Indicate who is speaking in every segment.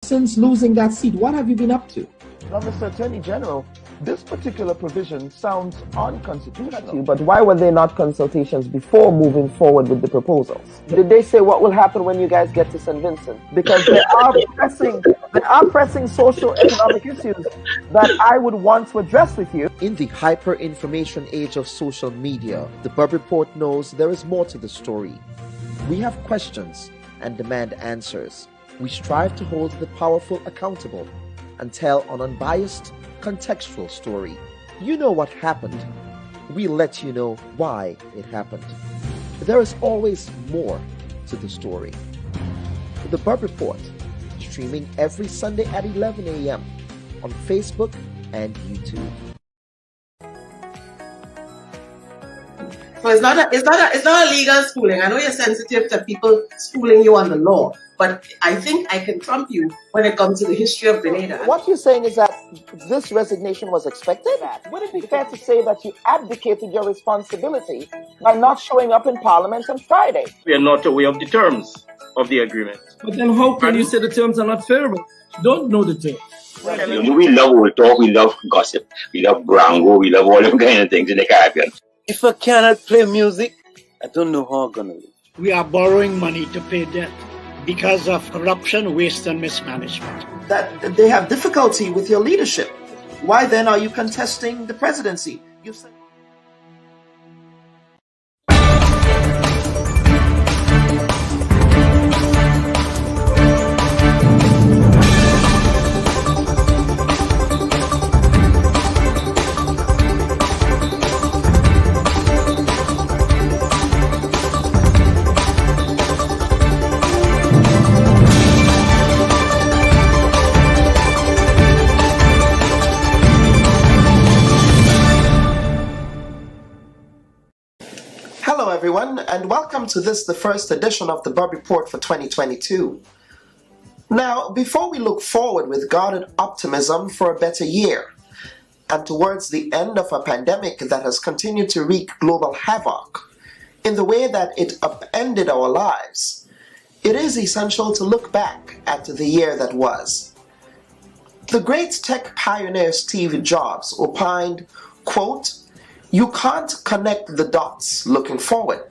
Speaker 1: Since losing that seat, what have you been up to?
Speaker 2: Now, Mr. Attorney General, this particular provision sounds unconstitutional, but why were there not consultations before moving forward with the proposals? Did they say what will happen when you guys get to St. Vincent? Because there are pressing social economic issues that I would want to address with you.
Speaker 3: In the hyper-information age of social media, the Bubb Report knows there is more to the story. We have questions and demand answers. We strive to hold the powerful accountable and tell an unbiased, contextual story. You know what happened. We let you know why it happened. There is always more to the story. The Bubb Report, streaming every Sunday at 11 a.m. on Facebook and YouTube.
Speaker 4: So it's not a legal schooling. I know you're sensitive to people schooling you on the law, but I think I can trump you when it comes to the history of Grenada.
Speaker 2: What you're saying is that this resignation was expected? Would it be fair to say that you abdicated your responsibility by not showing up in Parliament on Friday?
Speaker 5: We are not aware of the terms of the agreement.
Speaker 6: But then how can you say the terms are not favorable? You don't know the terms.
Speaker 7: We love old talk, we love gossip, we love brango, we love all them kind of things in the Caribbean.
Speaker 8: If I cannot play music, I don't know how I'm going to live.
Speaker 9: We are borrowing money to pay debt because of corruption, waste, and mismanagement.
Speaker 2: That they have difficulty with your leadership. Why then are you contesting the presidency? You said everyone, and welcome to the first edition of the Bubb Report for 2022. Now, before we look forward with guarded optimism for a better year, and towards the end of a pandemic that has continued to wreak global havoc in the way that it upended our lives, it is essential to look back at the year that was. The great tech pioneer Steve Jobs opined, quote, "You can't connect the dots looking forward.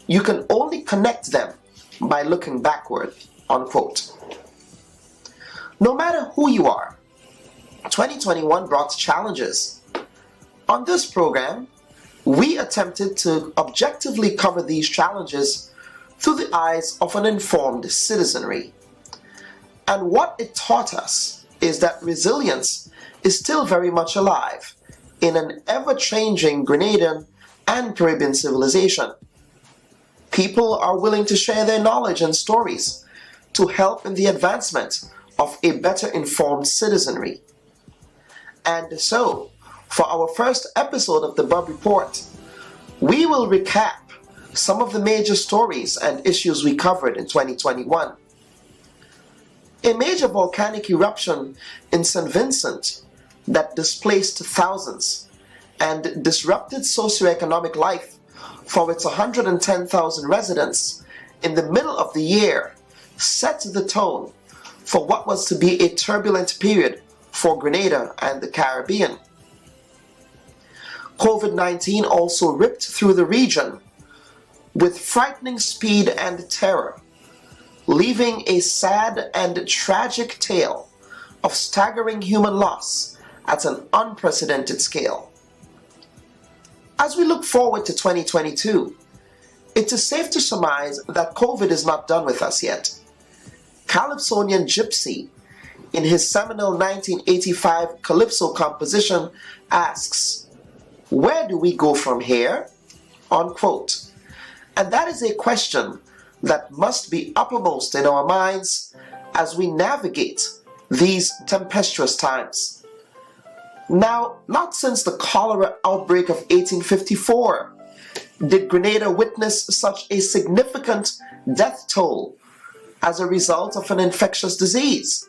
Speaker 2: You can only connect them by looking backward," unquote. No matter who you are, 2021 brought challenges. On this program, we attempted to objectively cover these challenges through the eyes of an informed citizenry. And what it taught us is that resilience is still very much alive in an ever-changing Grenadian and Caribbean civilization. People are willing to share their knowledge and stories to help in the advancement of a better informed citizenry. And so, for our first episode of the Bubb Report, we will recap some of the major stories and issues we covered in 2021. A major volcanic eruption in St. Vincent that displaced thousands and disrupted socioeconomic life for its 110,000 residents in the middle of the year set the tone for what was to be a turbulent period for Grenada and the Caribbean. COVID-19 also ripped through the region with frightening speed and terror, leaving a sad and tragic tale of staggering human loss at an unprecedented scale. As we look forward to 2022, it is safe to surmise that COVID is not done with us yet. Calypsonian Gypsy, in his seminal 1985 Calypso composition, asks, "Where do we go from here?" unquote. And that is a question that must be uppermost in our minds as we navigate these tempestuous times. Now, not since the cholera outbreak of 1854 did Grenada witness such a significant death toll as a result of an infectious disease.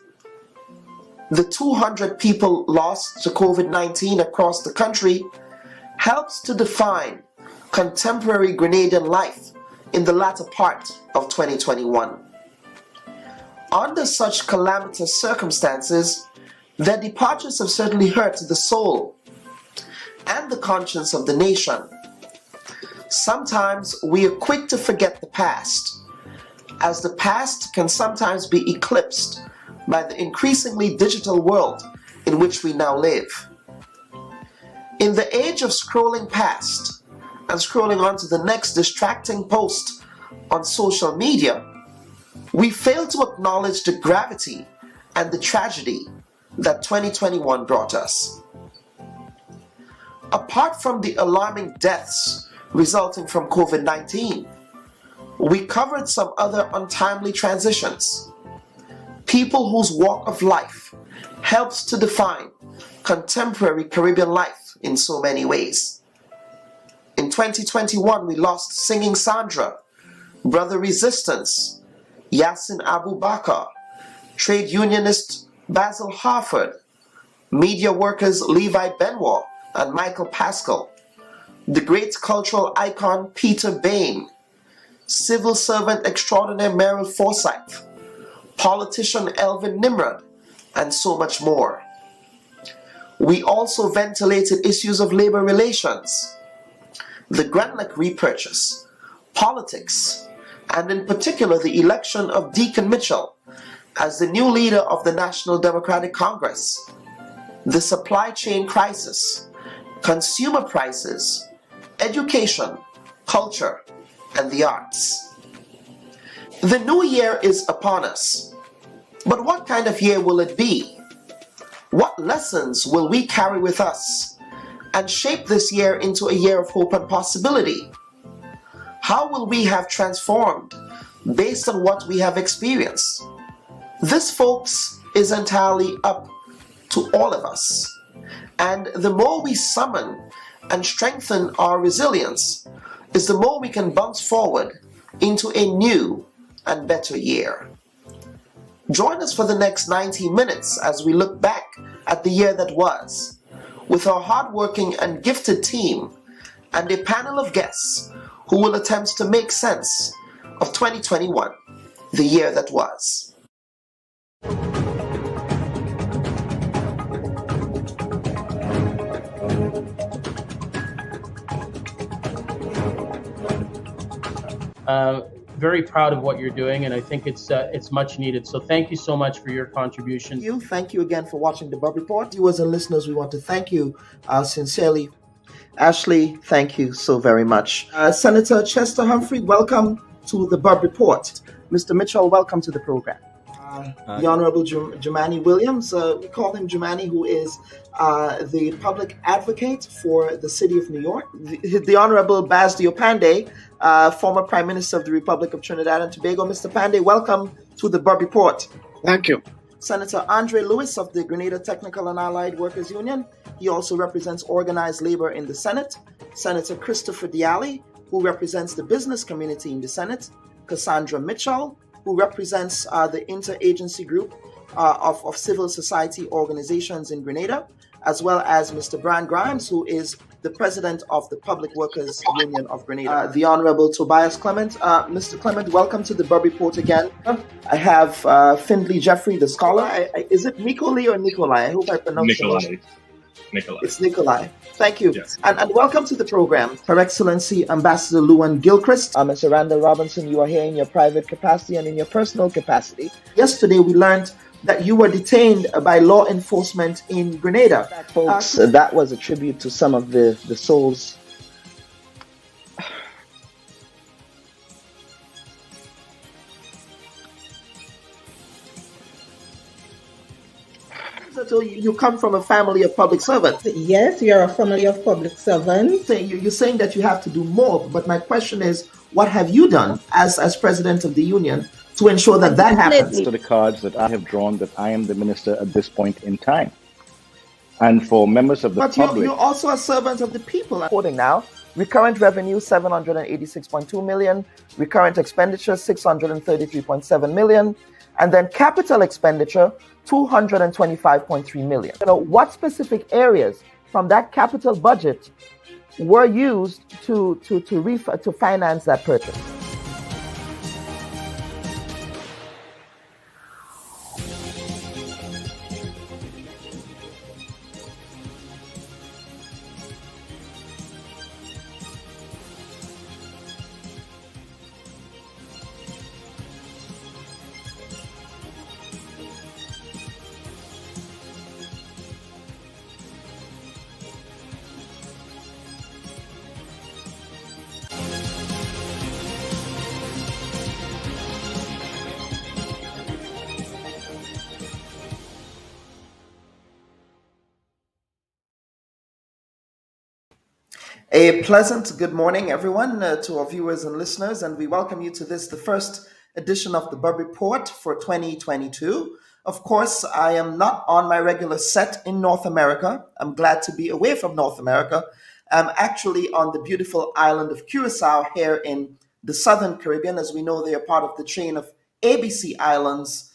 Speaker 2: The 200 people lost to COVID-19 across the country helps to define contemporary Grenadian life in the latter part of 2021. Under such calamitous circumstances, their departures have certainly hurt the soul and the conscience of the nation. Sometimes we are quick to forget the past, as the past can sometimes be eclipsed by the increasingly digital world in which we now live. In the age of scrolling past and scrolling on to the next distracting post on social media, we fail to acknowledge the gravity and the tragedy that 2021 brought us. Apart from the alarming deaths resulting from COVID-19, we covered some other untimely transitions, people whose walk of life helps to define contemporary Caribbean life in so many ways. In 2021, we lost Singing Sandra, Brother Resistance, Yasin Abu Bakr, trade unionist Basil Harford, media workers Levi Benoit and Michael Pascal, the great cultural icon Peter Bain, civil servant extraordinaire Meryl Forsyth, politician Elvin Nimrod, and so much more. We also ventilated issues of labor relations, the Grenlock repurchase, politics, and in particular the election of Deacon Mitchell as the new leader of the National Democratic Congress, the supply chain crisis, consumer prices, education, culture, and the arts. The new year is upon us, but what kind of year will it be? What lessons will we carry with us and shape this year into a year of hope and possibility? How will we have transformed based on what we have experienced? This, folks, is entirely up to all of us. And the more we summon and strengthen our resilience, is the more we can bounce forward into a new and better year. Join us for the next 90 minutes as we look back at the year that was, with our hardworking and gifted team and a panel of guests who will attempt to make sense of 2021, the year that was.
Speaker 10: Very proud of what you're doing, and I think it's much needed. So thank you so much for your contribution.
Speaker 2: Thank you again for watching the Bubb Report. Viewers and listeners, we want to thank you sincerely. Ashley, thank you so very much. Senator Chester Humphrey, welcome to the Bubb Report. Mr. Mitchell, welcome to the program. The Honorable Jumani Williams, we call him Jumani, who is the public advocate for the city of New York. The Honorable Baz Diopande, former Prime Minister of the Republic of Trinidad and Tobago. Mr. Pandey, welcome to the Bubb Report.
Speaker 9: Thank you.
Speaker 2: Senator Andre Lewis of the Grenada Technical and Allied Workers Union. He also represents organized labor in the Senate. Senator Christopher Dialli, who represents the business community in the Senate. Cassandra Mitchell, who represents the interagency group of civil society organizations in Grenada, as well as Mr. Brian Grimes, who is the president of the Public Workers Union of Grenada. The Honorable Tobias Clement. Mr. Clement, welcome to the Bubb Report again. I have Findley Jeffrey, the scholar. Is it Nicolai or Nikolai? I hope I pronounced it.
Speaker 11: Nikolai.
Speaker 2: It's Nikolai. Thank you.
Speaker 11: Yes.
Speaker 2: And welcome to the program. Her Excellency Ambassador Luan Gilchrist. Ms. Randa Robinson, you are here in your private capacity and in your personal capacity. Yesterday we learned that you were detained by law enforcement in Grenada. Folks, that was a tribute to some of the souls. So you come from a family of public servants.
Speaker 12: Yes, we are a family of public servants.
Speaker 2: You're saying that you have to do more, but my question is, what have you done as president of the union to ensure that that happens?
Speaker 11: To the cards that I have drawn, that I am the minister at this point in time. And for members of the public...
Speaker 2: But you're also a servant of the people. Reporting now, recurrent revenue 786.2 million, recurrent expenditure 633.7 million, and then capital expenditure 225.3 million. What specific areas from that capital budget were used to finance that purchase? A pleasant good morning, everyone, to our viewers and listeners, and we welcome you to this, the first edition of the Bubb Report for 2022. Of course, I am not on my regular set in North America. I'm glad to be away from North America. I'm actually on the beautiful island of Curacao here in the Southern Caribbean. As we know, they are part of the chain of ABC Islands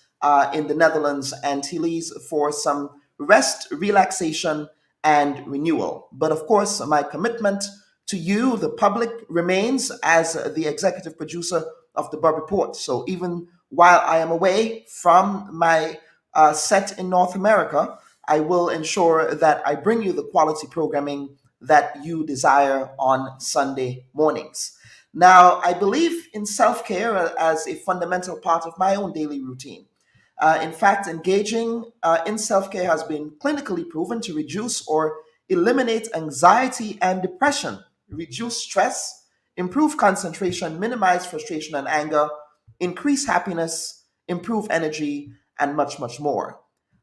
Speaker 2: in the Netherlands Antilles for some rest, relaxation, and renewal. But of course, my commitment to you, the public, remains as the executive producer of the Bubb Report. So even while I am away from my set in North America, I will ensure that I bring you the quality programming that you desire on Sunday mornings. Now, I believe in self care as a fundamental part of my own daily routine. In fact, engaging in self care has been clinically proven to reduce or eliminate anxiety and depression, reduce stress, improve concentration, minimize frustration and anger, increase happiness, improve energy, and much, much more.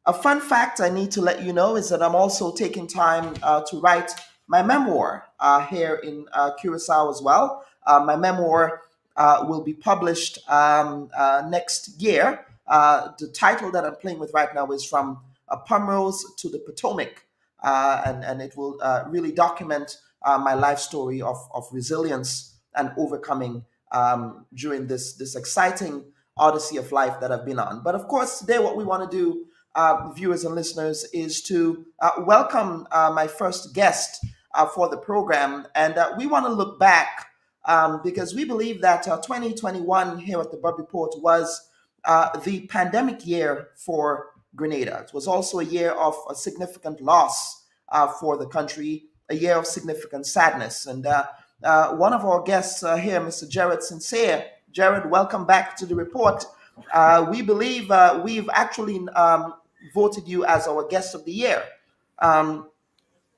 Speaker 2: A fun fact I need to let you know is that I'm also taking time to write my memoir here in Curacao as well. My memoir will be published next year. The title that I'm playing with right now is From Primrose to the Potomac, and it will really document my life story of resilience and overcoming during this exciting odyssey of life that I've been on. But of course, today what we want to do, viewers and listeners, is to welcome my first guest for the program. And we want to look back because we believe that 2021 here at the Bubb Report was the pandemic year for Grenada. It was also a year of a significant loss for the country, a year of significant sadness. And one of our guests here, Mr. Jared Sincere. Jared, welcome back to the report. We believe we've actually voted you as our guest of the year,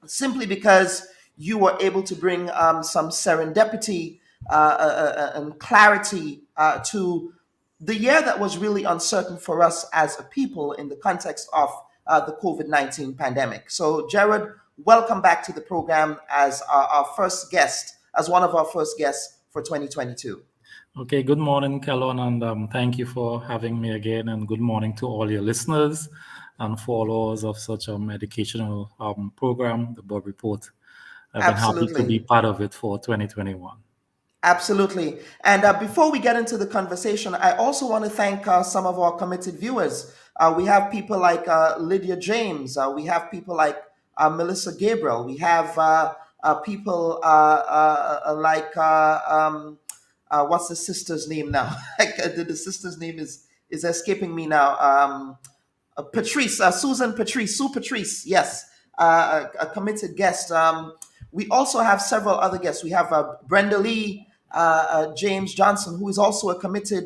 Speaker 2: simply because you were able to bring some serendipity and clarity to the year that was really uncertain for us as a people in the context of the COVID-19 pandemic. So, Jared, welcome back to the program as our first guest, as one of our first guests for 2022.
Speaker 13: Okay, good morning, Kellon, and thank you for having me again, and good morning to all your listeners and followers of such an educational program, the Bubb Report. I've been happy to be part of it for 2021.
Speaker 2: Absolutely. And before we get into the conversation, I also want to thank some of our committed viewers. We have people like Lydia James. We have people like Melissa Gabriel. We have people like, what's the sister's name now? The sister's name is escaping me now. Patrice, Susan Patrice, Sue Patrice, yes, a committed guest. We also have several other guests. We have Brenda Lee, James Johnson, who is also a committed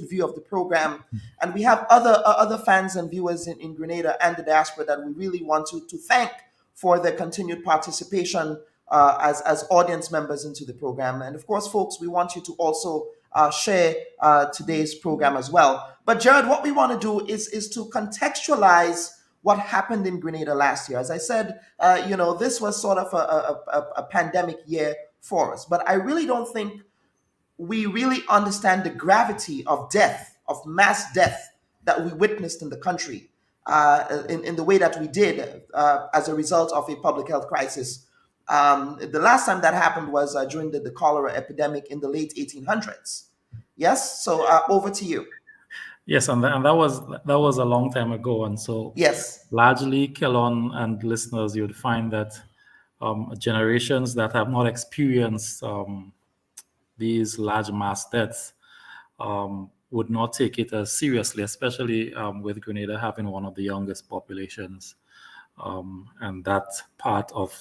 Speaker 2: viewer of the program, and we have other fans and viewers in Grenada and the diaspora that we really want to thank for their continued participation as audience members into the program. And of course, folks, we want you to also share today's program as well. But Jared, what we want to do is to contextualize what happened in Grenada last year. As I said, this was sort of a pandemic year for us. But I really don't think we really understand the gravity of death, of mass death that we witnessed in the country in the way that we did as a result of a public health crisis. The last time that happened was during the cholera epidemic in the late 1800s. Yes? So over to you.
Speaker 13: Yes, and that was a long time ago. And so
Speaker 2: yes,
Speaker 13: largely, Kellon and listeners, you would find that generations that have not experienced these large mass deaths would not take it as seriously, especially with Grenada having one of the youngest populations. And that part of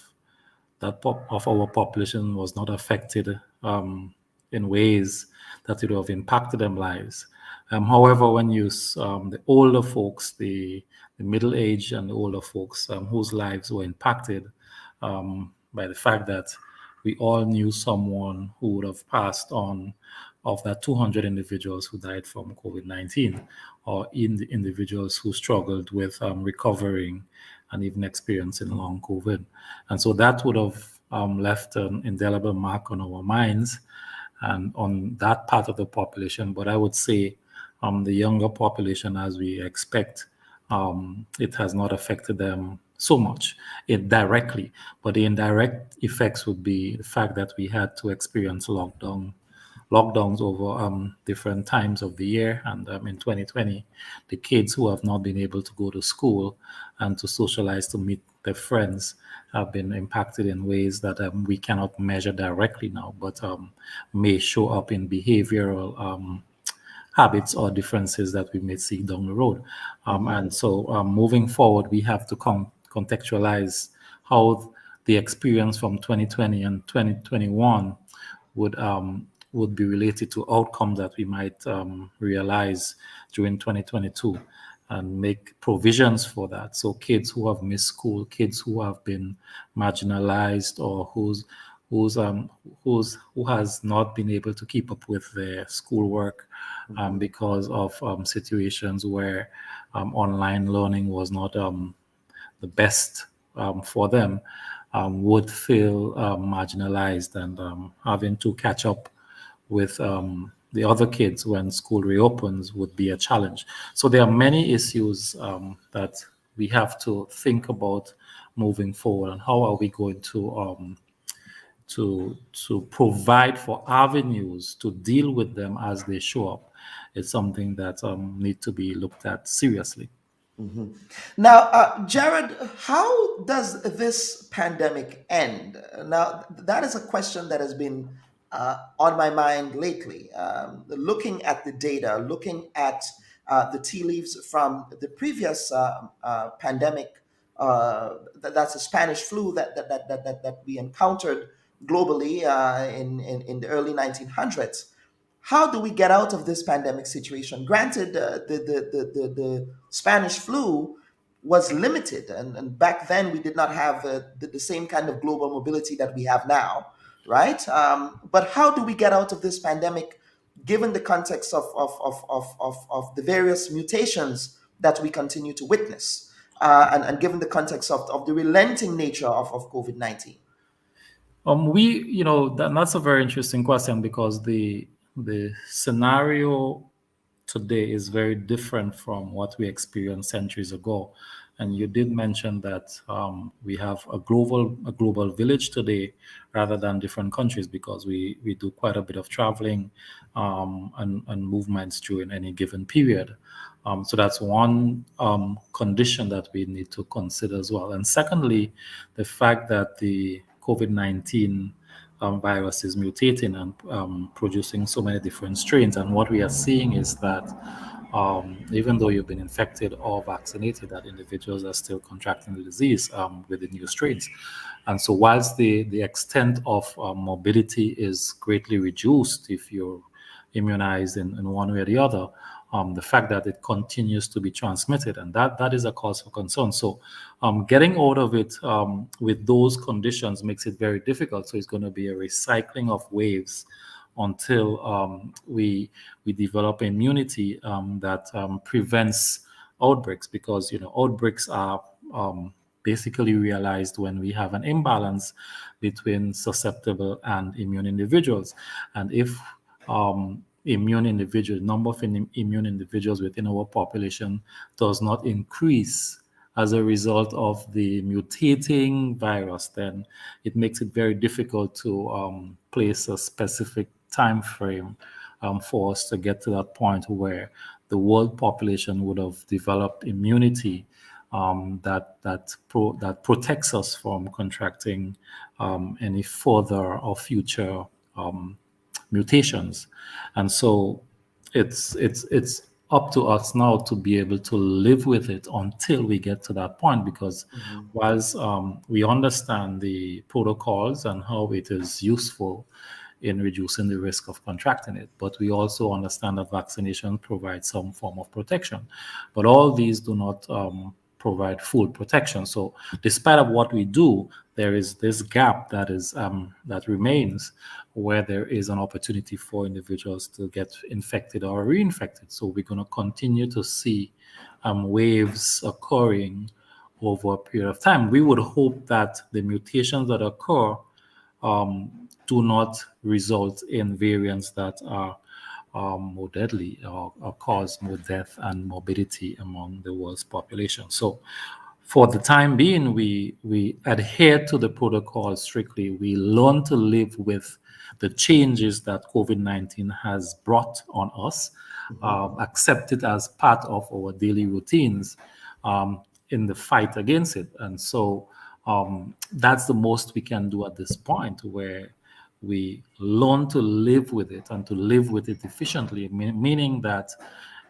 Speaker 13: our population was not affected in ways that it would have impacted their lives. However, when you the older folks, the middle-aged and the older folks whose lives were impacted by the fact that we all knew someone who would have passed on of that 200 individuals who died from COVID-19, or in the individuals who struggled with recovering and even experiencing long COVID. And so that would have left an indelible mark on our minds and on that part of the population. But I would say the younger population, as we expect, it has not affected them so much directly. But the indirect effects would be the fact that we had to experience lockdowns over different times of the year. And in 2020, the kids who have not been able to go to school and to socialize, to meet their friends, have been impacted in ways that we cannot measure directly now, but may show up in behavioral habits or differences that we may see down the road. And so moving forward, we have to contextualize how the experience from 2020 and 2021 would be related to outcomes that we might realize during 2022 and make provisions for that. So kids who have missed school, kids who have been marginalized, or who has not been able to keep up with their schoolwork because of situations where online learning was not the best for them, would feel marginalized and having to catch up with the other kids when school reopens would be a challenge. So there are many issues that we have to think about moving forward, and how are we going to provide for avenues to deal with them as they show up. It's something that need to be looked at seriously.
Speaker 2: Now, Jared, how does this pandemic end? Now, that is a question that has been on my mind lately. Looking at the data, looking at the tea leaves from the previous pandemic, that's the Spanish flu that we encountered globally in the early 1900s. How do we get out of this pandemic situation? Granted, the Spanish flu was limited, and back then we did not have the same kind of global mobility that we have now, right? But how do we get out of this pandemic, given the context of the various mutations that we continue to witness, and given the context of the relenting nature of COVID-19?
Speaker 13: That's a very interesting question, because the scenario today is very different from what we experienced centuries ago. And you did mention that we have a global village today rather than different countries, because we do quite a bit of traveling and movements during any given period. So that's one condition that we need to consider as well. And secondly, the fact that the COVID-19 virus is mutating and producing so many different strains. And what we are seeing is that even though you've been infected or vaccinated, that individuals are still contracting the disease with the new strains. And so whilst the extent of mobility is greatly reduced if you're immunized in one way or the other, the fact that it continues to be transmitted, and that is a cause for concern. So getting out of it with those conditions makes it very difficult. So it's going to be a recycling of waves until we develop immunity that prevents outbreaks, because outbreaks are basically realized when we have an imbalance between susceptible and immune individuals. And if number of immune individuals within our population does not increase as a result of the mutating virus, then it makes it very difficult to place a specific time frame for us to get to that point where the world population would have developed immunity that protects us from contracting any further or future mutations. And so it's up to us now to be able to live with it until we get to that point, because whilst we understand the protocols and how it is useful in reducing the risk of contracting it, but we also understand that vaccination provides some form of protection. But all these do not provide full protection. So despite of what we do, there is this gap that remains, where there is an opportunity for individuals to get infected or reinfected. So we're going to continue to see waves occurring over a period of time. We would hope that the mutations that occur do not result in variants that are more deadly or cause more death and morbidity among the world's population. So for the time being, we adhere to the protocol strictly. We learn to live with the changes that COVID-19 has brought on us, accept it as part of our daily routines in the fight against it. And so that's the most we can do at this point, where we learn to live with it and to live with it efficiently, meaning that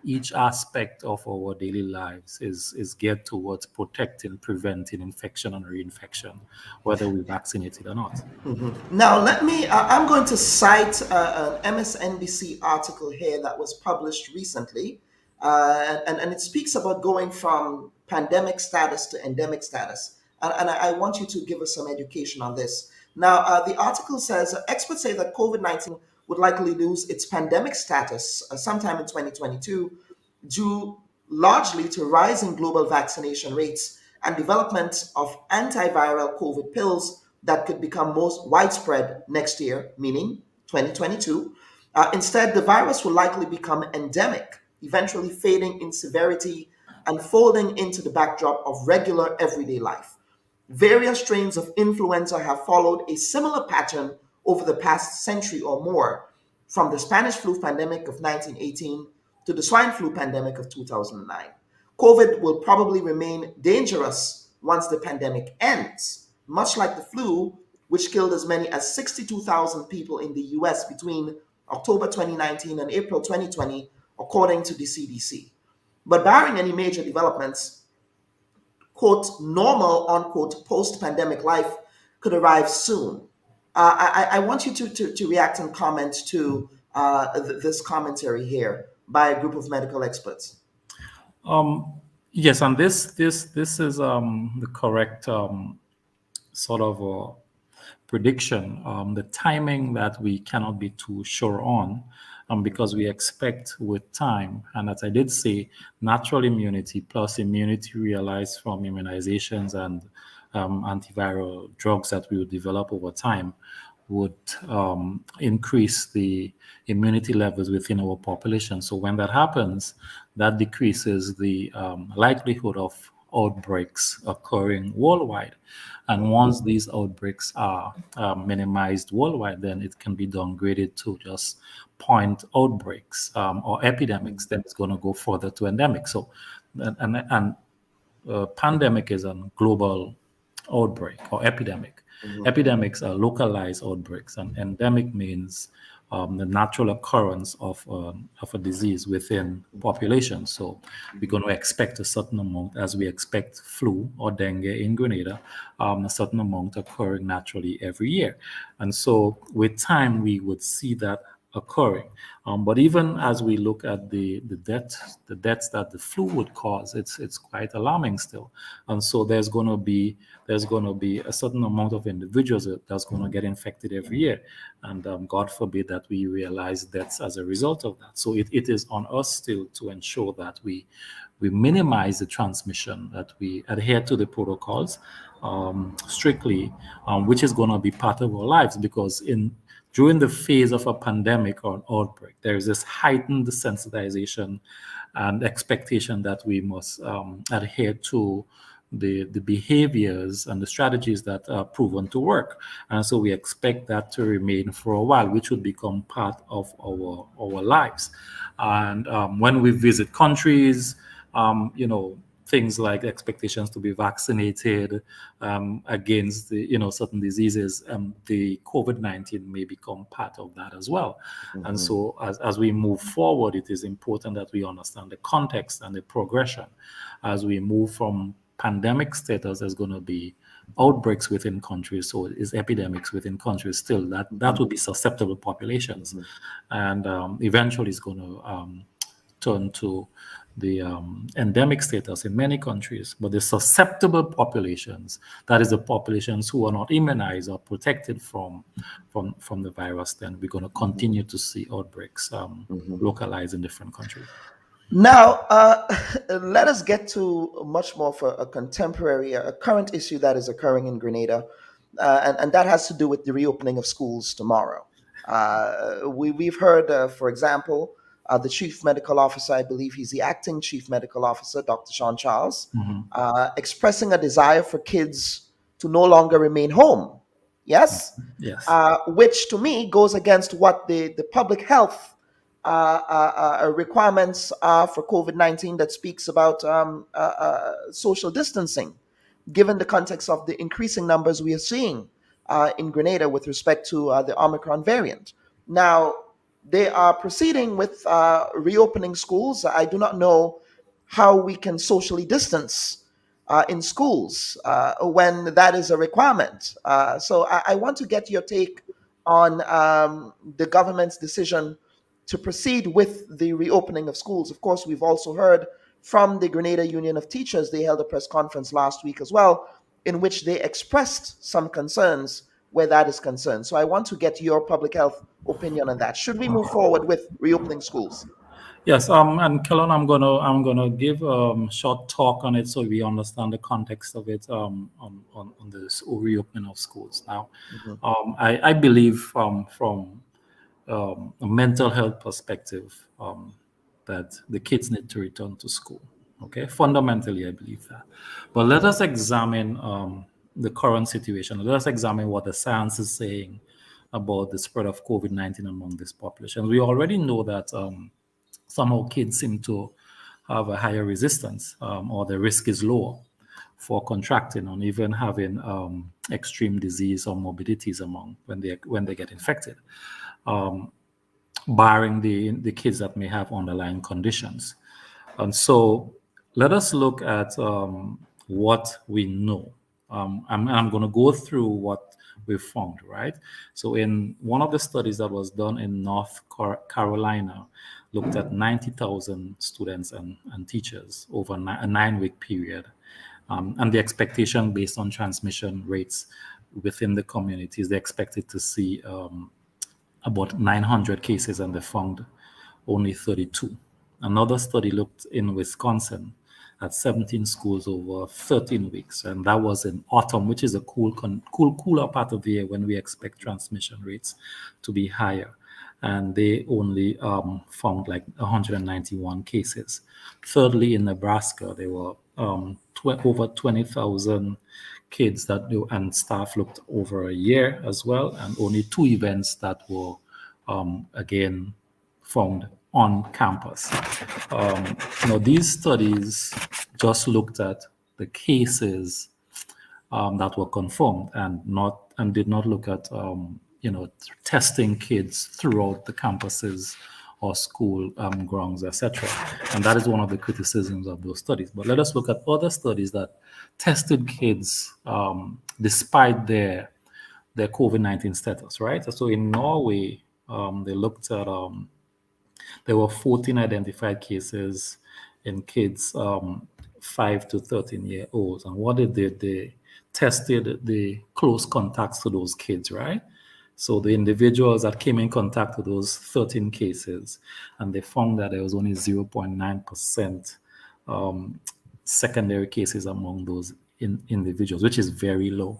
Speaker 13: each aspect of our daily lives is geared towards protecting, preventing infection and reinfection, whether we're vaccinated or not.
Speaker 2: Now, I'm going to cite an MSNBC article here that was published recently, and it speaks about going from pandemic status to endemic status. And I want you to give us some education on this. Now, the article says, experts say that COVID-19 would likely lose its pandemic status sometime in 2022, due largely to rising global vaccination rates and development of antiviral COVID pills that could become most widespread next year, meaning 2022. Instead, the virus will likely become endemic, eventually fading in severity and folding into the backdrop of regular everyday life. Various strains of influenza have followed a similar pattern over the past century or more, from the Spanish flu pandemic of 1918 to the swine flu pandemic of 2009. COVID will probably remain dangerous once the pandemic ends, much like the flu, which killed as many as 62,000 people in the US between October 2019 and April 2020, according to the CDC. But barring any major developments, quote, normal, unquote, post-pandemic life could arrive soon. I want you to react and comment to this commentary here by a group of medical experts.
Speaker 13: Yes, and this is the correct sort of prediction. The timing that we cannot be too sure on, because we expect with time, and as I did say, natural immunity plus immunity realized from immunizations and antiviral drugs that we would develop over time would increase the immunity levels within our population. So when that happens, that decreases the likelihood of outbreaks occurring worldwide. And once these outbreaks are minimized worldwide, then it can be downgraded to just point outbreaks or epidemics. Then it's going to go further to endemic. So, pandemic is a global outbreak or epidemic. Epidemics are localized outbreaks, and endemic means the natural occurrence of a disease within population. So we're going to expect a certain amount, as we expect flu or dengue in Grenada, a certain amount occurring naturally every year. And so with time, we would see that occurring. But even as we look at the deaths that the flu would cause, it's quite alarming still. And so there's going to be a certain amount of individuals that's going to get infected every year, and God forbid that we realize deaths as a result of that. So it is on us still to ensure that we minimize the transmission, that we adhere to the protocols strictly, which is going to be part of our lives, because during the phase of a pandemic or an outbreak, there is this heightened sensitization and expectation that we must adhere to the behaviors and the strategies that are proven to work. And so we expect that to remain for a while, which would become part of our lives. And when we visit countries, things like expectations to be vaccinated against certain diseases, the COVID-19 may become part of that as well. And so as we move forward, it is important that we understand the context and the progression. As we move from pandemic status, there's going to be outbreaks within countries, so it is epidemics within countries still. That would be susceptible populations. And eventually it's going to turn to the endemic status in many countries. But the susceptible populations, that is the populations who are not immunized or protected from the virus, then we're going to continue to see outbreaks localized in different countries.
Speaker 2: Now, let us get to much more of a contemporary, a current issue that is occurring in Grenada. and that has to do with the reopening of schools tomorrow. We've heard, for example, the chief medical officer, I believe he's the acting chief medical officer, Dr. Sean Charles, expressing a desire for kids to no longer remain home. Yes?
Speaker 13: Yes.
Speaker 2: Which to me goes against what the public health requirements are for COVID-19 that speaks about social distancing, given the context of the increasing numbers we are seeing in Grenada with respect to the Omicron variant. Now, they are proceeding with reopening schools. I do not know how we can socially distance in schools when that is a requirement. So I want to get your take on the government's decision to proceed with the reopening of schools. Of course, we've also heard from the Grenada Union of Teachers. They held a press conference last week as well, in which they expressed some concerns where that is concerned. So I want to get your public health opinion on that. Should we move forward with reopening schools?
Speaker 13: Yes, and Kellen, I'm gonna give short talk on it so we understand the context of it on this reopening of schools. Now, I believe from a mental health perspective that the kids need to return to school. Okay, fundamentally, I believe that. But let us examine the current situation. Let us examine what the science is saying about the spread of COVID-19 among this population. We already know that somehow kids seem to have a higher resistance, or the risk is lower for contracting and even having extreme disease or morbidities among when they get infected, barring the kids that may have underlying conditions. And so let us look at what we know. I'm going to go through what we found, right? So in one of the studies that was done in North Carolina, looked at 90,000 students and teachers over a 9-week period. And the expectation based on transmission rates within the communities, they expected to see about 900 cases, and they found only 32. Another study looked in Wisconsin at 17 schools over 13 weeks, and that was in autumn, which is a cooler part of the year when we expect transmission rates to be higher. And they only found like 191 cases. Thirdly, in Nebraska, there were over 20,000 kids and staff looked over a year as well, and only 2 events that were again found on campus. These studies just looked at the cases that were confirmed and did not look at testing kids throughout the campuses or school grounds, etc. And that is one of the criticisms of those studies. But let us look at other studies that tested kids despite their COVID-19 status, right? So in Norway, they looked at there were 14 identified cases in kids 5 to 13-year-olds. And what they did, they tested the close contacts to those kids, right? So the individuals that came in contact with those 13 cases, and they found that there was only 0.9% secondary cases among those individuals, which is very low.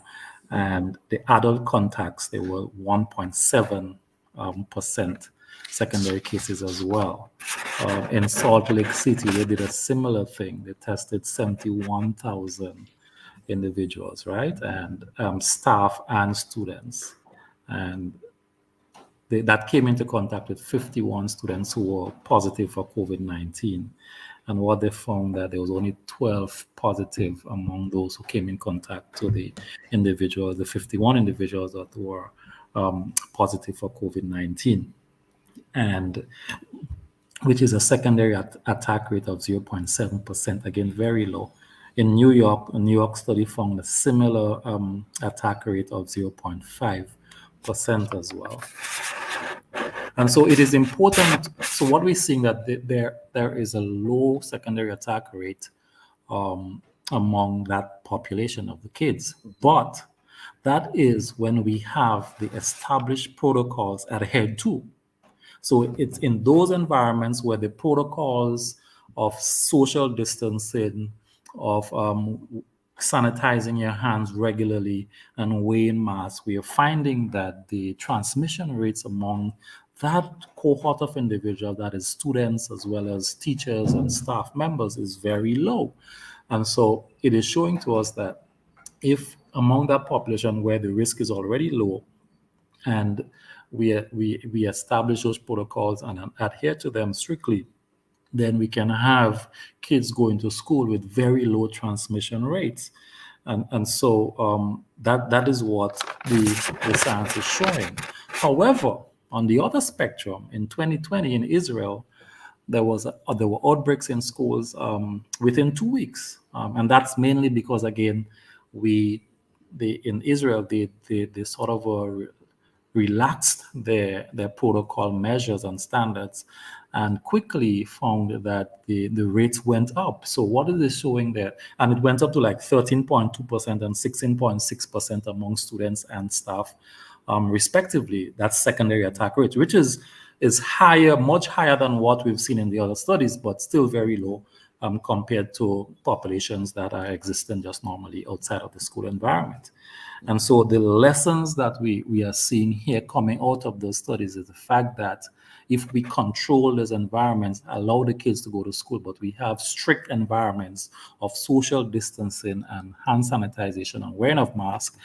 Speaker 13: And the adult contacts, they were 1.7% secondary cases as well. In Salt Lake City, they did a similar thing. They tested 71,000 individuals, right? And staff and students. And that came into contact with 51 students who were positive for COVID-19. And what they found that there was only 12 positive among those who came in contact to the individuals, the 51 individuals that were positive for COVID-19. And which is a secondary attack rate of 0.7%, again, very low. In New York, a New York study found a similar attack rate of 0.5% as well. And so it is important. So what we're seeing that there is a low secondary attack rate among that population of the kids. But that is when we have the established protocols adhered to. So it's in those environments where the protocols of social distancing, of sanitizing your hands regularly and wearing masks, we are finding that the transmission rates among that cohort of individuals, that is students as well as teachers and staff members, is very low. And so it is showing to us that if among that population where the risk is already low, and we establish those protocols and adhere to them strictly, then we can have kids going to school with very low transmission rates. And so that is what the science is showing. However, on the other spectrum, in 2020 in Israel, there were outbreaks in schools within 2 weeks, and that's mainly because again, in Israel they sort of relaxed their protocol measures and standards, and quickly found that the rates went up. So what is it showing there? And it went up to like 13.2% and 16.6% among students and staff, respectively. That's secondary attack rate, which is higher, much higher than what we've seen in the other studies, but still very low compared to populations that are existing just normally outside of the school environment. And so the lessons that we are seeing here coming out of those studies is the fact that if we control those environments, allow the kids to go to school, but we have strict environments of social distancing and hand sanitization and wearing of masks,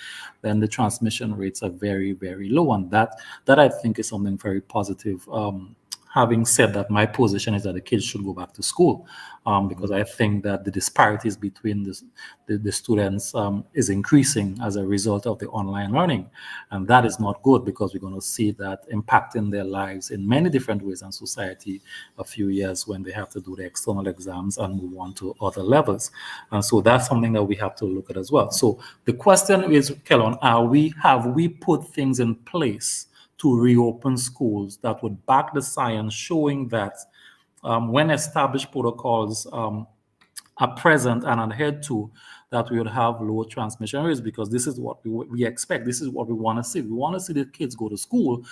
Speaker 13: then the transmission rates are very, very low. And that I think is something very positive. Having said that, my position is that the kids should go back to school because I think that the disparities between the students is increasing as a result of the online learning. And that is not good because we're going to see that impacting their lives in many different ways in society a few years when they have to do the external exams and move on to other levels. And so that's something that we have to look at as well. So the question is, Kellon, have we put things in place to reopen schools that would back the science showing that when established protocols are present and adhered to, that we would have low transmission rates? Because this is what we expect. This is what we want to see. We want to see the kids go to school,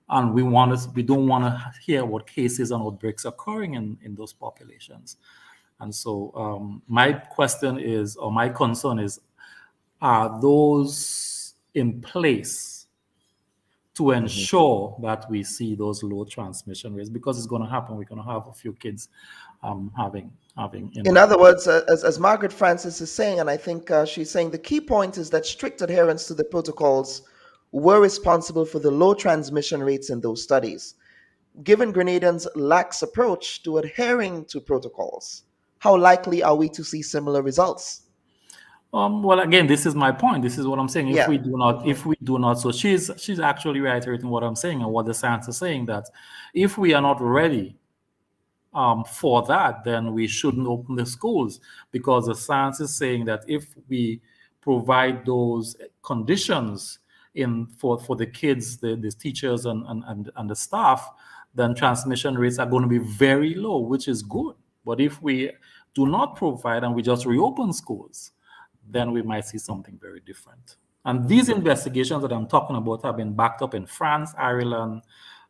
Speaker 13: and we don't want to hear what cases and outbreaks occurring in those populations. And so my question is, or my concern is, are those in place to ensure that we see those low transmission rates? Because it's going to happen. We're going to have a few kids having.
Speaker 2: In other words, as Margaret Francis is saying, and I think she's saying the key point is that strict adherence to the protocols were responsible for the low transmission rates in those studies. Given Grenadians' lax approach to adhering to protocols, how likely are we to see similar results?
Speaker 13: Well, again, this is my point. This is what I'm saying. If we do not, so she's actually reiterating what I'm saying and what the science is saying, that if we are not ready for that, then we shouldn't open the schools, because the science is saying that if we provide those conditions for the kids, the teachers and the staff, then transmission rates are going to be very low, which is good. But if we do not provide and we just reopen schools, then we might see something very different. And these investigations that I'm talking about have been backed up in France, Ireland,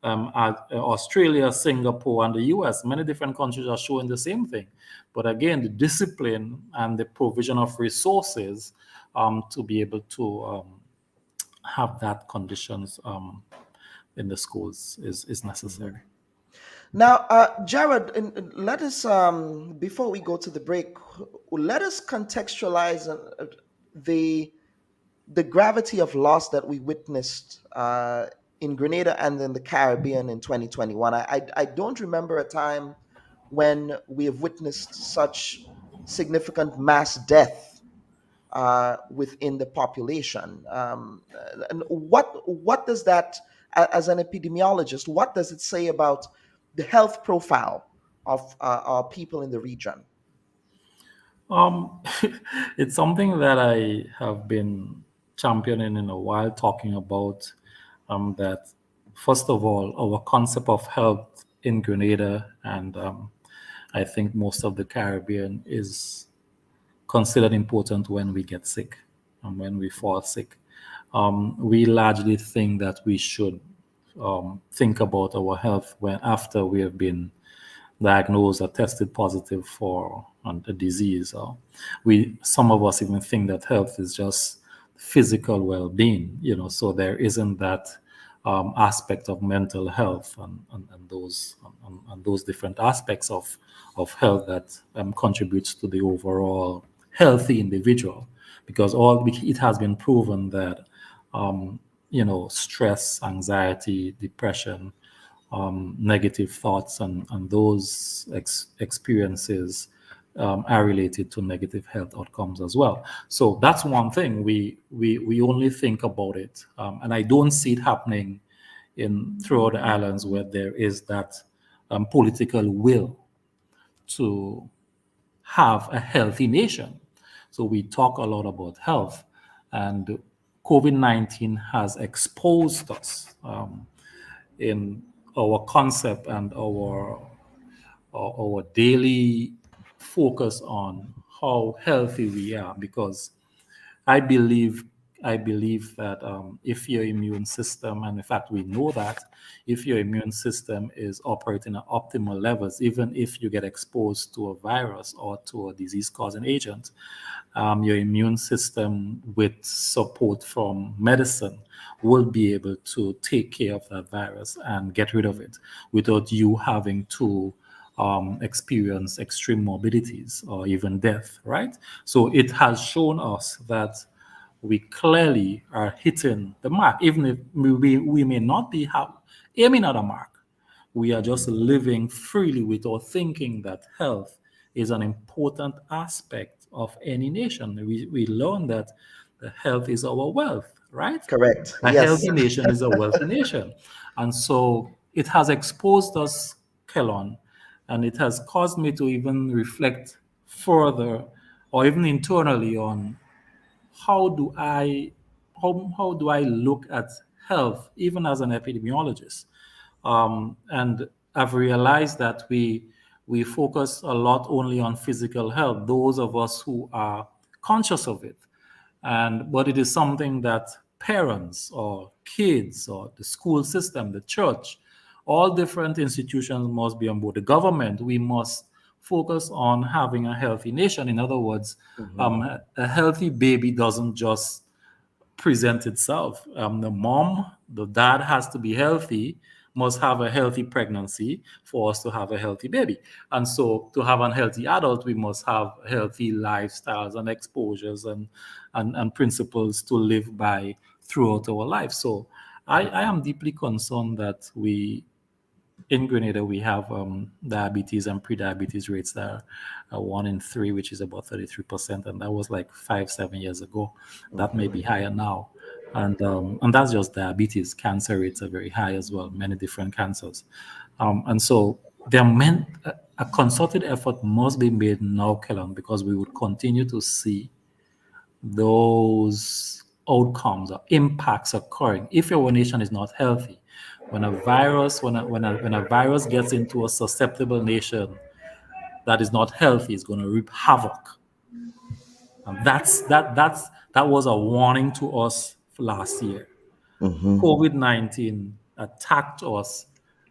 Speaker 13: Australia, Singapore, and the US. Many different countries are showing the same thing. But again, the discipline and the provision of resources to be able to have that conditions in the schools is necessary.
Speaker 2: Now, Jared, let us, before we go to the break, let us contextualize the gravity of loss that we witnessed in Grenada and in the Caribbean in 2021. I don't remember a time when we have witnessed such significant mass death within the population. And what does that, as an epidemiologist, what does it say about the health profile of our people in the region?
Speaker 13: It's something that I have been championing in a while, talking about that, first of all, our concept of health in Grenada and I think most of the Caribbean is considered important when we get sick and when we fall sick. We largely think that we should think about our health after we have been diagnosed or tested positive for on a disease. Or some of us even think that health is just physical well-being, so there isn't that aspect of mental health and those different aspects of health that contributes to the overall healthy individual, because it has been proven that stress, anxiety, depression, negative thoughts, and those experiences are related to negative health outcomes as well. So that's one thing we only think about it, and I don't see it happening throughout the islands where there is that political will to have a healthy nation. So we talk a lot about health, and COVID-19 has exposed us in our concept and our daily focus on how healthy we are, because I believe that if your immune system, and in fact we know that if your immune system is operating at optimal levels, even if you get exposed to a virus or to a disease-causing agent, your immune system, with support from medicine, will be able to take care of that virus and get rid of it without you having to experience extreme morbidities or even death, right? So it has shown us that we clearly are hitting the mark, even if we may not be aiming at a mark. We are just living freely without thinking that health is an important aspect of any nation. We learn that the health is our wealth, right?
Speaker 3: Correct.
Speaker 13: A
Speaker 3: Yes.
Speaker 13: healthy nation is a wealthy nation. And so it has exposed us, Kellon, and it has caused me to even reflect further or even internally on how do I look at health, even as an epidemiologist? And I've realized that we focus a lot only on physical health, those of us who are conscious of it. But it is something that parents or kids or the school system, the church, all different institutions must be on board. The government, we must focus on having a healthy nation. In other words, a healthy baby doesn't just present itself. The dad has to be healthy, must have a healthy pregnancy for us to have a healthy baby. And so to have an healthy adult, we must have healthy lifestyles and exposures and principles to live by throughout our life. So I am deeply concerned that in Grenada, we have diabetes and pre-diabetes rates that are 1 in 3, which is about 33%, and that was like 5-7 years ago. That may be higher now, and that's just diabetes. Cancer rates are very high as well, many different cancers, and so a concerted effort must be made now, Kellon, because we would continue to see those outcomes or impacts occurring if your nation is not healthy. When a virus gets into a susceptible nation that is not healthy, it's going to reap havoc. And that was a warning to us last year. COVID-19 attacked us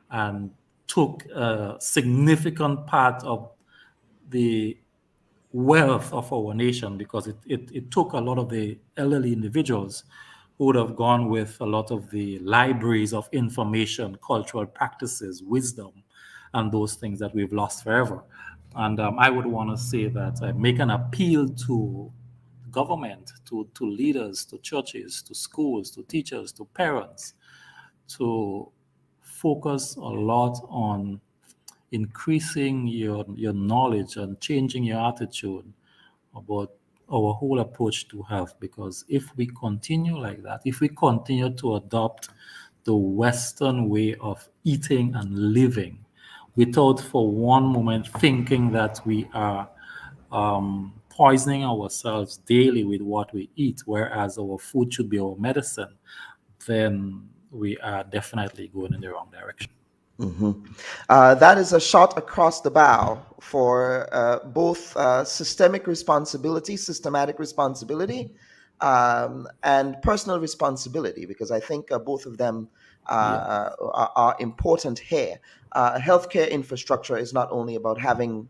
Speaker 13: and took a significant part of the wealth of our nation, because it took a lot of the elderly individuals who would have gone with a lot of the libraries of information, cultural practices, wisdom, and those things that we've lost forever. And I would want to say that I make an appeal to government, to leaders, to churches, to schools, to teachers, to parents, to focus a lot on increasing your knowledge and changing your attitude about our whole approach to health. Because if we continue like that, if we continue to adopt the Western way of eating and living without for one moment thinking that we are poisoning ourselves daily with what we eat, whereas our food should be our medicine, then we are definitely going in the wrong direction.
Speaker 3: That is a shot across the bow for both systemic responsibility, systematic responsibility, and personal responsibility, because I think both of them are important here. Healthcare infrastructure is not only about having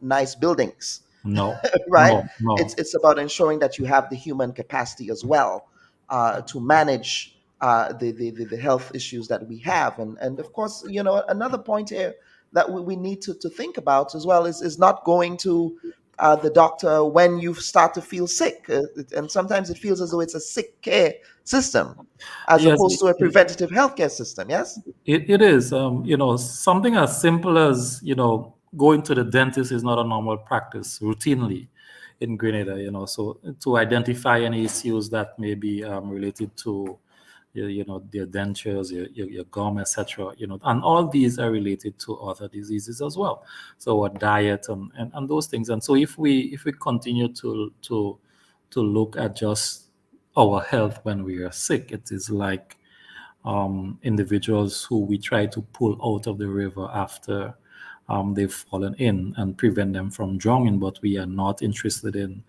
Speaker 3: nice buildings.
Speaker 13: No,
Speaker 3: Right?
Speaker 13: no.
Speaker 3: It's about ensuring that you have the human capacity as well to manage the health issues that we have. And of course, another point here that we need to think about as well is not going to the doctor when you start to feel sick. And sometimes it feels as though it's a sick care system as
Speaker 13: Yes,
Speaker 3: opposed to a preventative healthcare system. Yes?
Speaker 13: it is. Something as simple as, going to the dentist is not a normal practice routinely in Grenada, So to identify any issues that may be related to their dentures, your gum, etc. And all these are related to other diseases as well. So our diet and those things. And so if we continue to look at just our health when we are sick, it is like individuals who we try to pull out of the river after they've fallen in and prevent them from drowning, but we are not interested in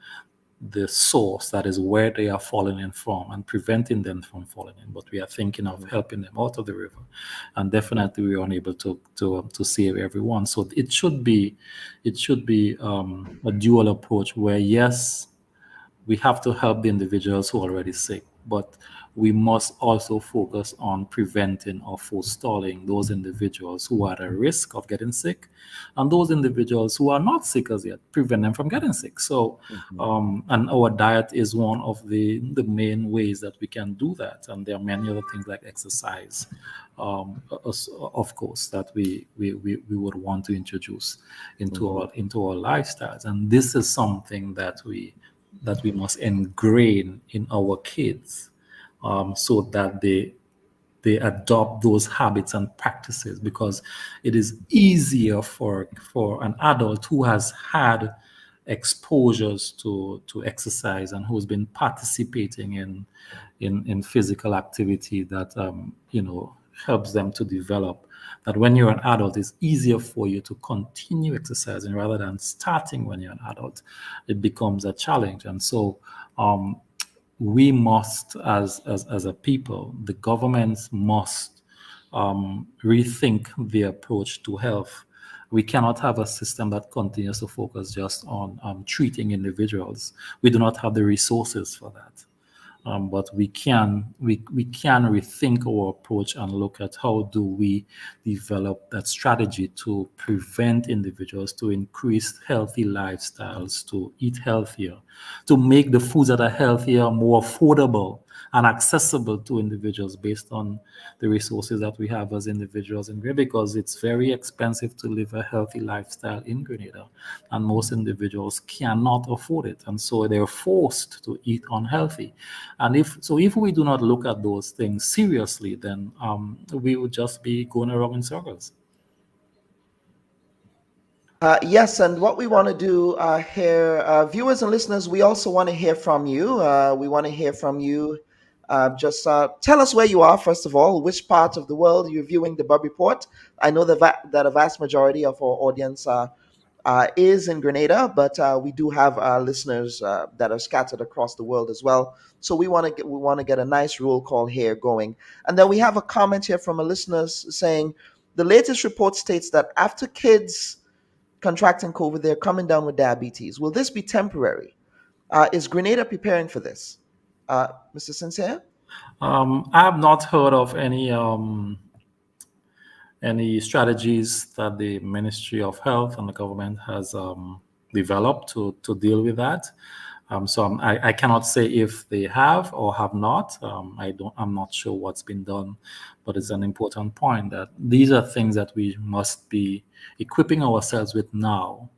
Speaker 13: the source, that is where they are falling in from, and preventing them from falling in. But we are thinking of helping them out of the river, and definitely we are unable to save everyone. So it should be a dual approach where, yes, we have to help the individuals who are already sick, but we must also focus on preventing or forestalling those individuals who are at risk of getting sick, and those individuals who are not sick as yet, prevent them from getting sick. So, and our diet is one of the main ways that we can do that. And there are many other things like exercise, of course, that we would want to introduce into our lifestyles. And this is something that we must ingrain in our kids, so that they adopt those habits and practices, because it is easier for an adult who has had exposures to exercise and who's been participating in physical activity that helps them to develop, that when you're an adult, it's easier for you to continue exercising rather than starting when you're an adult. It becomes a challenge. And so we must, as a people, the governments must rethink the approach to health. We cannot have a system that continues to focus just on treating individuals. We do not have the resources for that. But we can rethink our approach and look at how do we develop that strategy to prevent individuals, to increase healthy lifestyles, to eat healthier, to make the foods that are healthier more affordable and accessible to individuals based on the resources that we have as individuals in Grenada, because it's very expensive to live a healthy lifestyle in Grenada, and most individuals cannot afford it, and so they're forced to eat unhealthy. And if we do not look at those things seriously, then we would just be going around in circles.
Speaker 3: Yes, and what we want to do here, viewers and listeners, we also want to hear from you. We want to hear from you. Just tell us where you are, first of all, which part of the world you're viewing the Bubb Report. I know that a vast majority of our audience is in Grenada, but we do have listeners that are scattered across the world as well. So we want to get a nice roll call here going. And then we have a comment here from a listener saying, the latest report states that after kids contracting COVID, they're coming down with diabetes. Will this be temporary? Is Grenada preparing for this? Mr. Sincere?
Speaker 13: I have not heard of any strategies that the Ministry of Health and the government has developed to deal with that. So I cannot say if they have or have not. I'm not sure what's been done, but it's an important point that these are things that we must be equipping ourselves with now,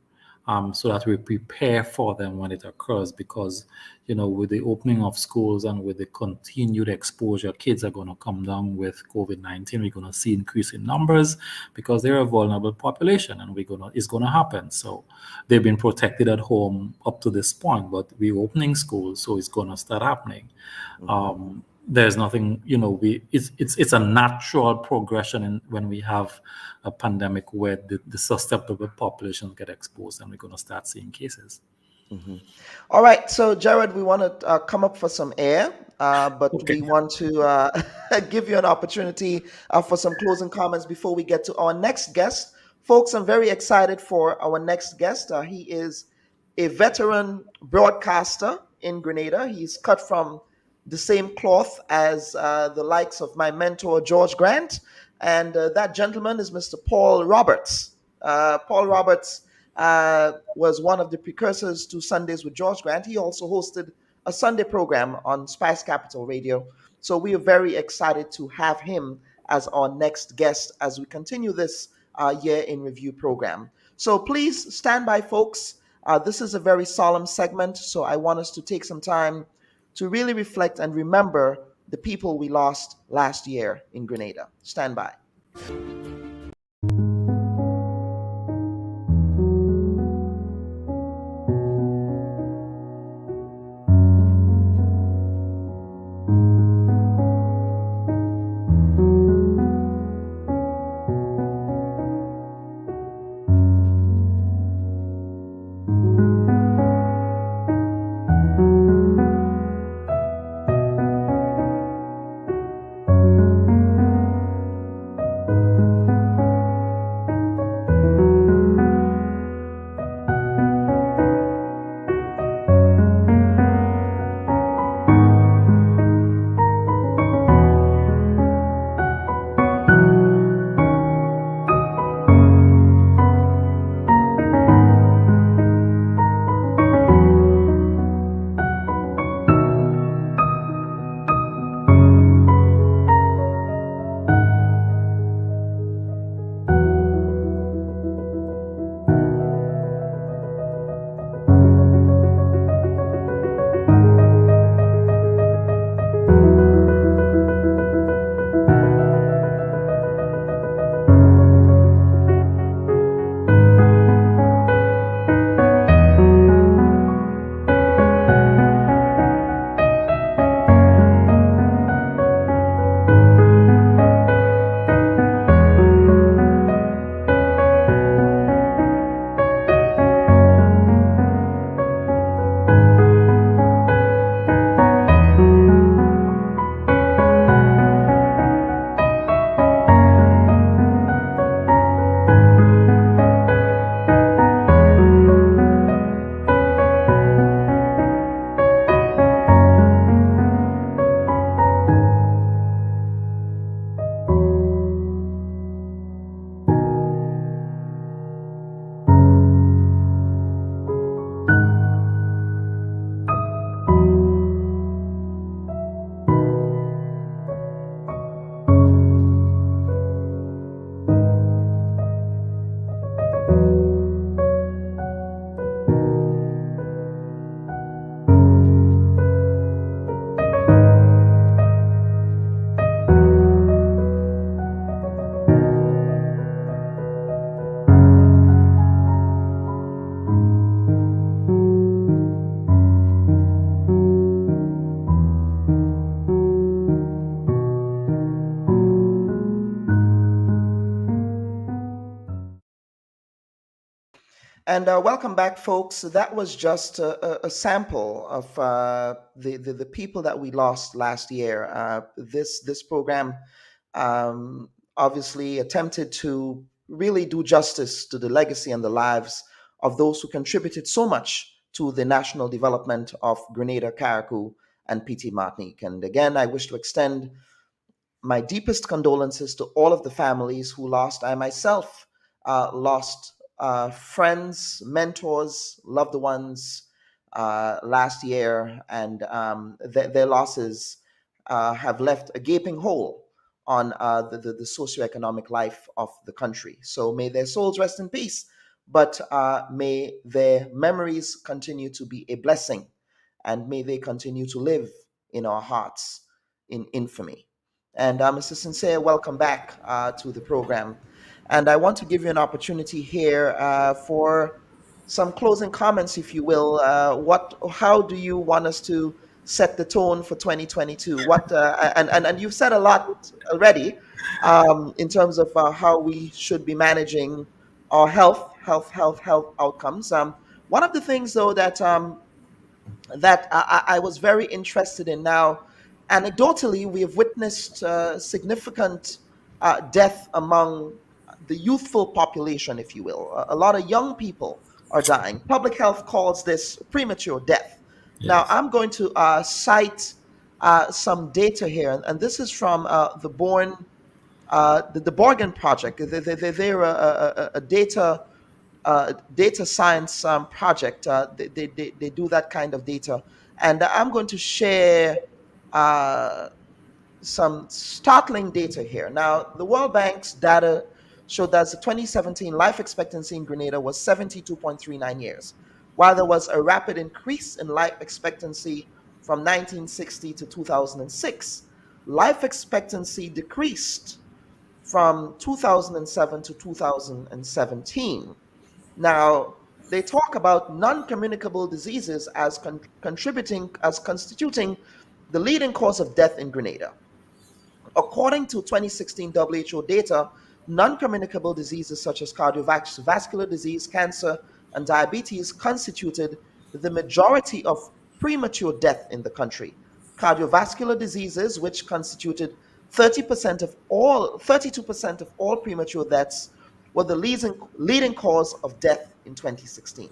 Speaker 13: so that we prepare for them when it occurs. Because with the opening of schools and with the continued exposure, kids are going to come down with COVID-19. We're going to see increase in numbers because they're a vulnerable population, and it's going to happen. So they've been protected at home up to this point, but we're opening schools, so it's going to start happening. There's nothing, it's a natural progression when we have a pandemic where the susceptible population get exposed, and we're going to start seeing cases.
Speaker 3: All right, so Jared, we want to come up for some air, but we want to give you an opportunity for some closing comments before we get to our next guest,
Speaker 2: Folks, I'm very excited for our next guest. He is a veteran broadcaster in Grenada. He's cut from the same cloth as the likes of my mentor, George Grant. And that gentleman is Mr. Paul Roberts. Paul Roberts was one of the precursors to Sundays with George Grant. He also hosted a Sunday program on Spice Capital Radio. So we are very excited to have him as our next guest as we continue this year in review program. So please stand by, folks. This is a very solemn segment, so I want us to take some time to really reflect and remember the people we lost last year in Grenada. Stand by. And welcome back, folks. That was just a sample of the people that we lost last year. This program obviously attempted to really do justice to the legacy and the lives of those who contributed so much to the national development of Grenada, Carriacou, and PT Martinique. And again, I wish to extend my deepest condolences to all of the families who lost. I myself lost friends, mentors, loved ones last year, and their losses have left a gaping hole on the socioeconomic life of the country. So may their souls rest in peace, but may their memories continue to be a blessing, and may they continue to live in our hearts in infamy. And Mr. Sincere, welcome back to the program. And I want to give you an opportunity here for some closing comments, if you will. How do you want us to set the tone for 2022? And you've said a lot already in terms of how we should be managing our health outcomes. One of the things, though, that I was very interested in now. Anecdotally, we have witnessed significant death among
Speaker 3: the youthful population, if you will. A lot of young people are dying. Public health calls this premature death. Now, I'm going to cite some data here, and this is from the Borgen Project. They're a data science project. They do that kind of data, and I'm going to share some startling data here. Now, the World Bank's data showed that the 2017 life expectancy in Grenada was 72.39 years, while there was a rapid increase in life expectancy from 1960 to 2006. Life expectancy decreased from 2007 to 2017. Now, they talk about non-communicable diseases as constituting the leading cause of death in Grenada. According to 2016 WHO data, non-communicable diseases such as cardiovascular disease, cancer, and diabetes constituted the majority of premature death in the country. Cardiovascular diseases, which constituted 32% of all premature deaths, were the leading cause of death in 2016.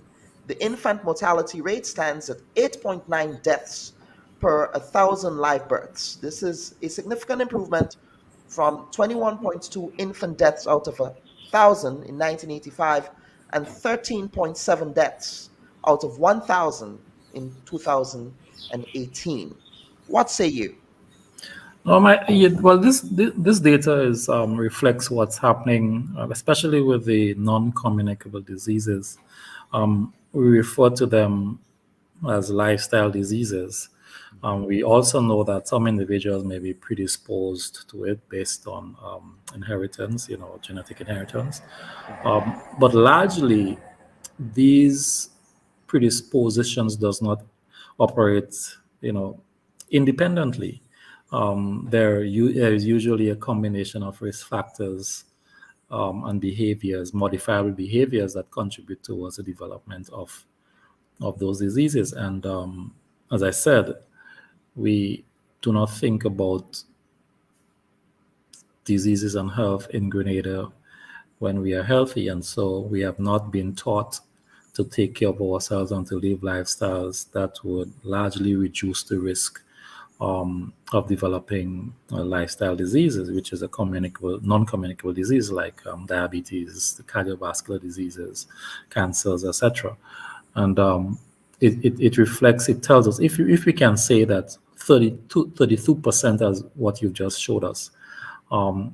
Speaker 3: The infant mortality rate stands at 8.9 deaths per 1,000 live births. This is a significant improvement from 21.2 infant deaths out of 1,000 in 1985 and 13.7 deaths out of 1,000 in 2018. What say you?
Speaker 13: Well, this data is reflects what's happening, especially with the non-communicable diseases. We refer to them as lifestyle diseases. We also know that some individuals may be predisposed to it based on inheritance, genetic inheritance. But largely, these predispositions does not operate, independently. There is usually a combination of risk factors and behaviors, modifiable behaviors that contribute towards the development of those diseases. And as I said, we do not think about diseases and health in Grenada when we are healthy, and so we have not been taught to take care of ourselves and to live lifestyles that would largely reduce the risk of developing lifestyle diseases, which is a non-communicable disease like diabetes, the cardiovascular diseases, cancers, etc. And it reflects, it tells us, if we can say that 32% as what you just showed us of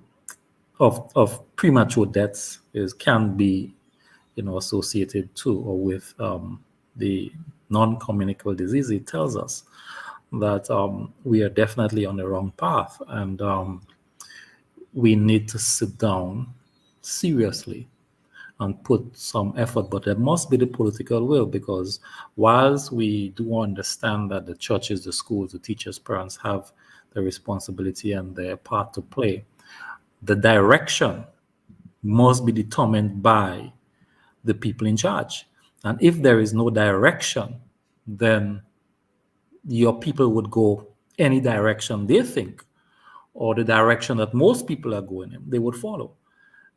Speaker 13: premature deaths can be associated to or with the non-communicable disease, it tells us that we are definitely on the wrong path, and we need to sit down seriously and put some effort. But there must be the political will, because whilst we do understand that the churches, the schools, the teachers, parents have the responsibility and their part to play, the direction must be determined by the people in charge. And if there is no direction, then your people would go any direction they think, or the direction that most people are going in, they would follow.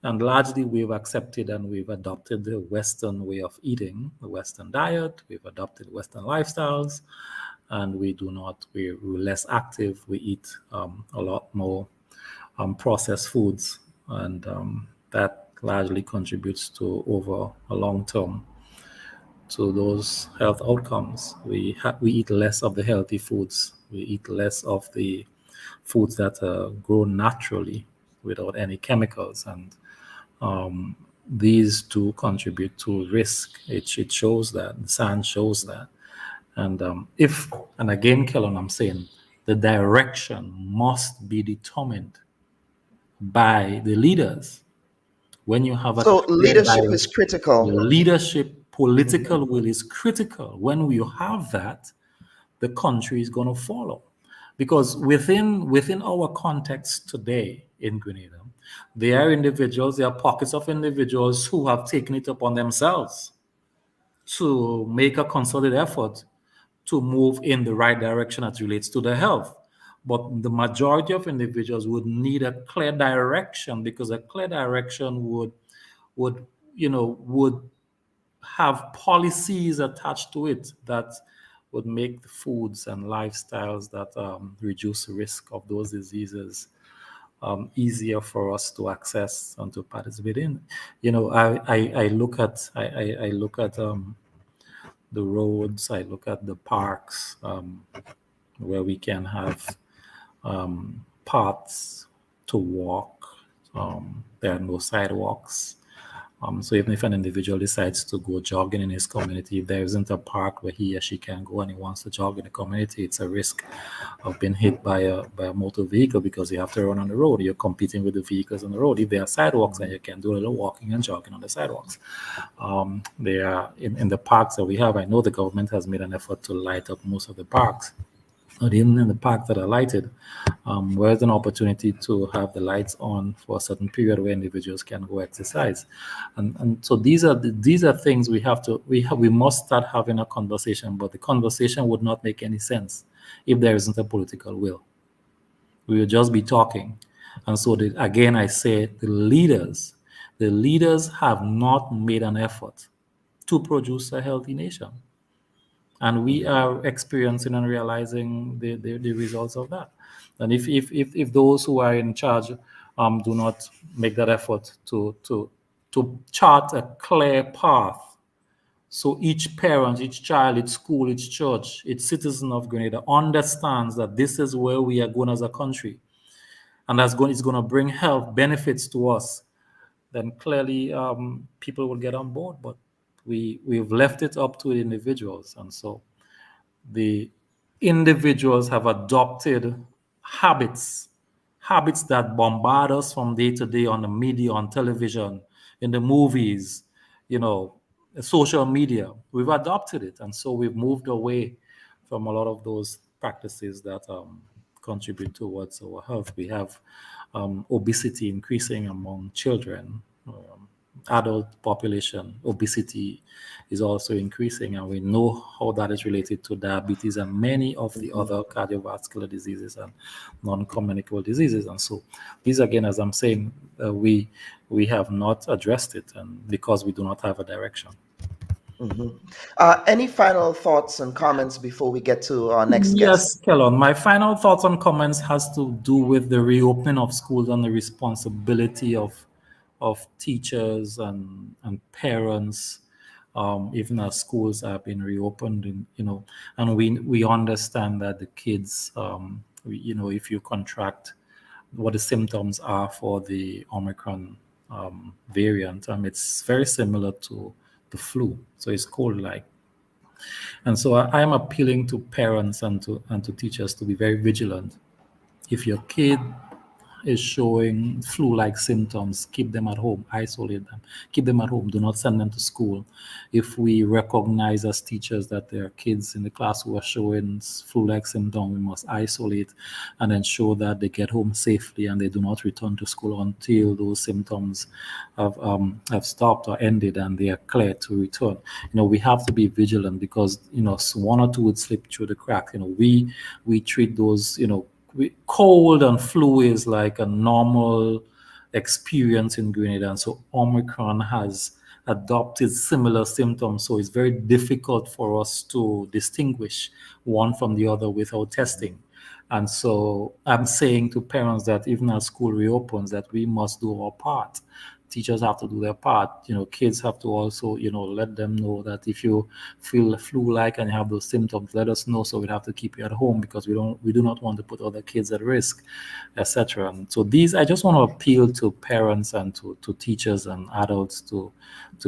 Speaker 13: And largely we've accepted and we've adopted the Western way of eating, the Western diet, we've adopted Western lifestyles, and we're less active, we eat a lot more processed foods, and that largely contributes to, over a long term, to those health outcomes. We eat less of the healthy foods. We eat less of the foods that are grown naturally without any chemicals, and these do contribute to risk. It shows that, the science shows that. And and again, Kellen, I'm saying the direction must be determined by the leaders. When you have
Speaker 3: leadership is critical.
Speaker 13: Leadership, political will is critical. When you have that, the country is going to follow. Because within our context today in Grenada, there are pockets of individuals who have taken it upon themselves to make a concerted effort to move in the right direction as relates to their health. But the majority of individuals would need a clear direction, because a clear direction would have policies attached to it that would make the foods and lifestyles that reduce risk of those diseases easier for us to access and to participate in. I look at the roads, I look at the parks where we can have paths to walk. There are no sidewalks. So even if an individual decides to go jogging in his community, if there isn't a park where he or she can go and he wants to jog in the community, it's a risk of being hit by a motor vehicle, because you have to run on the road. You're competing with the vehicles on the road. If there are sidewalks, then you can do a little walking and jogging on the sidewalks. They are in the parks that we have. I know the government has made an effort to light up most of the parks. But even in the parks that are lighted, where's an opportunity to have the lights on for a certain period where individuals can go exercise, and so these are things we must start having a conversation. But the conversation would not make any sense if there isn't a political will. We will just be talking, and so again I say the leaders have not made an effort to produce a healthy nation. And we are experiencing and realizing the results of that. And if those who are in charge do not make that effort to chart a clear path, so each parent, each child, each school, each church, each citizen of Grenada understands that this is where we are going as a country, and it's going to bring health benefits to us, then clearly people will get on board. But we've left it up to the individuals, and so the individuals have adopted habits that bombard us from day to day on the media, on television, in the movies, social media. We've adopted it, and so we've moved away from a lot of those practices that contribute towards our health. We have obesity increasing among children. Adult population obesity is also increasing, and we know how that is related to diabetes and many of the other cardiovascular diseases and non-communicable diseases. And so these, again, as I'm saying, we have not addressed it, and because we do not have a direction.
Speaker 2: Any final thoughts and comments before we get to our next guest?
Speaker 13: Yes, Kellon. My final thoughts and comments has to do with the reopening of schools and the responsibility of teachers and parents, even as schools have been reopened, and we understand that the kids, if you contract, what the symptoms are for the Omicron variant, it's very similar to the flu, so it's cold-like. And so I am appealing to parents and to teachers to be very vigilant. If your kid is showing flu-like symptoms, keep them at home, isolate them, keep them at home, do not send them to school. If we recognize as teachers that there are kids in the class who are showing flu-like symptoms, we must isolate and ensure that they get home safely and they do not return to school until those symptoms have stopped or ended and they are clear to return. We have to be vigilant, because one or two would slip through the cracks. We treat those, cold and flu is like a normal experience in Grenada, and so Omicron has adopted similar symptoms, so it's very difficult for us to distinguish one from the other without testing. And so I'm saying to parents that even as school reopens, that we must do our part. Teachers have to do their part. Kids have to also, let them know that if you feel flu-like and you have those symptoms, let us know, so we have to keep you at home, because we do not want to put other kids at risk, etc. And so I just want to appeal to parents and to teachers and adults to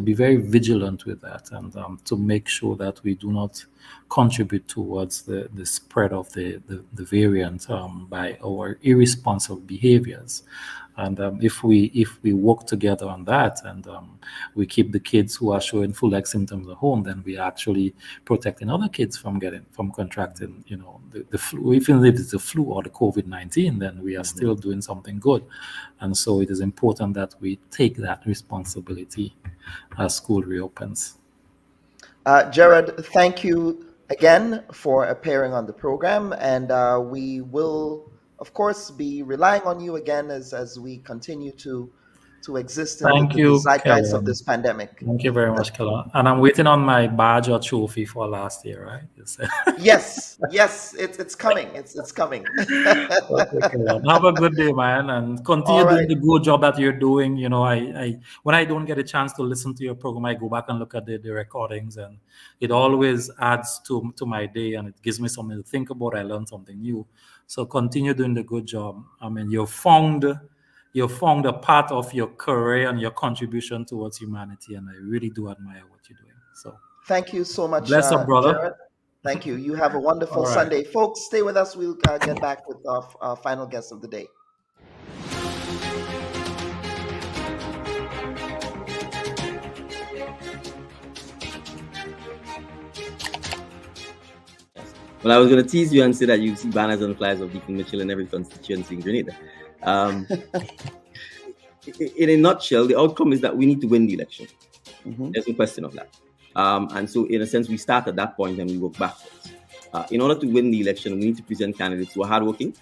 Speaker 13: be very vigilant with that, and to make sure that we do not contribute towards the spread of the variant by our irresponsible behaviors. And if we work together on that, and we keep the kids who are showing flu-like symptoms at home, then we are actually protecting other kids from contracting, the flu. Even if it's the flu or the COVID-19, then we are still doing something good. And so it is important that we take that responsibility as school reopens.
Speaker 2: Jared, thank you again for appearing on the program, and we will, of course, be relying on you again as we continue to exist in
Speaker 13: Thank
Speaker 2: the
Speaker 13: you,
Speaker 2: zeitgeist of
Speaker 13: Kellen.
Speaker 2: this pandemic.
Speaker 13: Thank you very much, Kellen. And I'm waiting on my badge or trophy for last year, right?
Speaker 2: Yes, it's coming. It's coming.
Speaker 13: Okay, Kellen. Have a good day, man, and continue
Speaker 2: All
Speaker 13: doing
Speaker 2: right.
Speaker 13: the good job that you're doing. You know, I when I don't get a chance to listen to your program, I go back and look at the recordings, and it always adds to my day, and it gives me something to think about. I learn something new. So continue doing the good job. I mean, you found a part of your career and your contribution towards humanity, and I really do admire what you're doing. So
Speaker 2: thank you so much,
Speaker 13: bless up, brother.
Speaker 2: Jared. Thank you. You have a wonderful
Speaker 13: All right.
Speaker 2: Sunday. Folks, stay with us. We'll get back with our final guest of the day.
Speaker 14: Well, I was going to tease you and say that you see banners and flyers of Deacon Mitchell in every constituency in Grenada. In a nutshell, the outcome is that we need to win the election. Mm-hmm. There's no question of that. And so, in a sense, we start at that point and we work backwards. In order to win the election, we need to present candidates who are hardworking,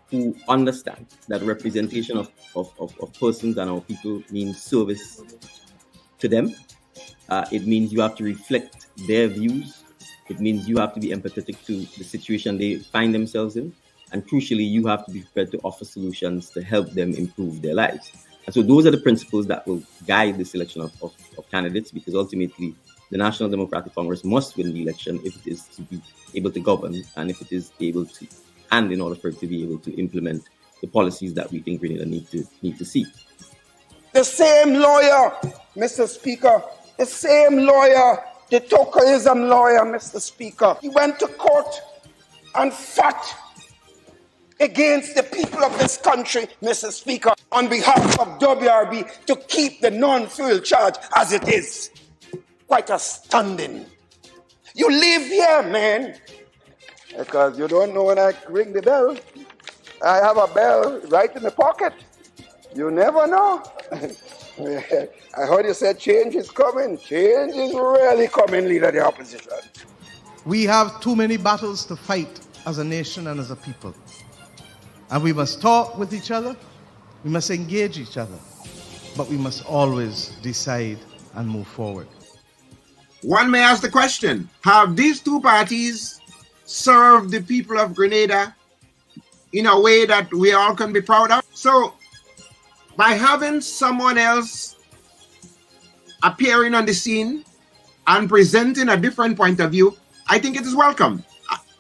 Speaker 14: who understand that representation of persons and our people means service to them. It means you have to reflect their views. It means you have to be empathetic to the situation they find themselves in. And crucially, you have to be prepared to offer solutions to help them improve their lives. And so those are the principles that will guide the selection of candidates, because ultimately the National Democratic Congress must win the election if it is to be able to govern and if it is able to, and in order for it to be able to implement the policies that we think Grenada need to see.
Speaker 15: The same lawyer, Mr. Speaker, the same lawyer, the tokenism lawyer, Mr. Speaker, he went to court and fought against the people of this country, Mr. Speaker, on behalf of WRB to keep the non-fuel charge as it is. Quite astounding. You live here, man, because you don't know when I ring the bell. I have a bell right in the pocket. You never know. I heard you said change is coming. Change is really coming, leader of the opposition.
Speaker 16: We have too many battles to fight as a nation and as a people. And we must talk with each other, we must engage each other, but we must always decide and move forward.
Speaker 17: One may ask the question, have these two parties served the people of Grenada in a way that we all can be proud of? So, by having someone else appearing on the scene and presenting a different point of view, I think it is welcome.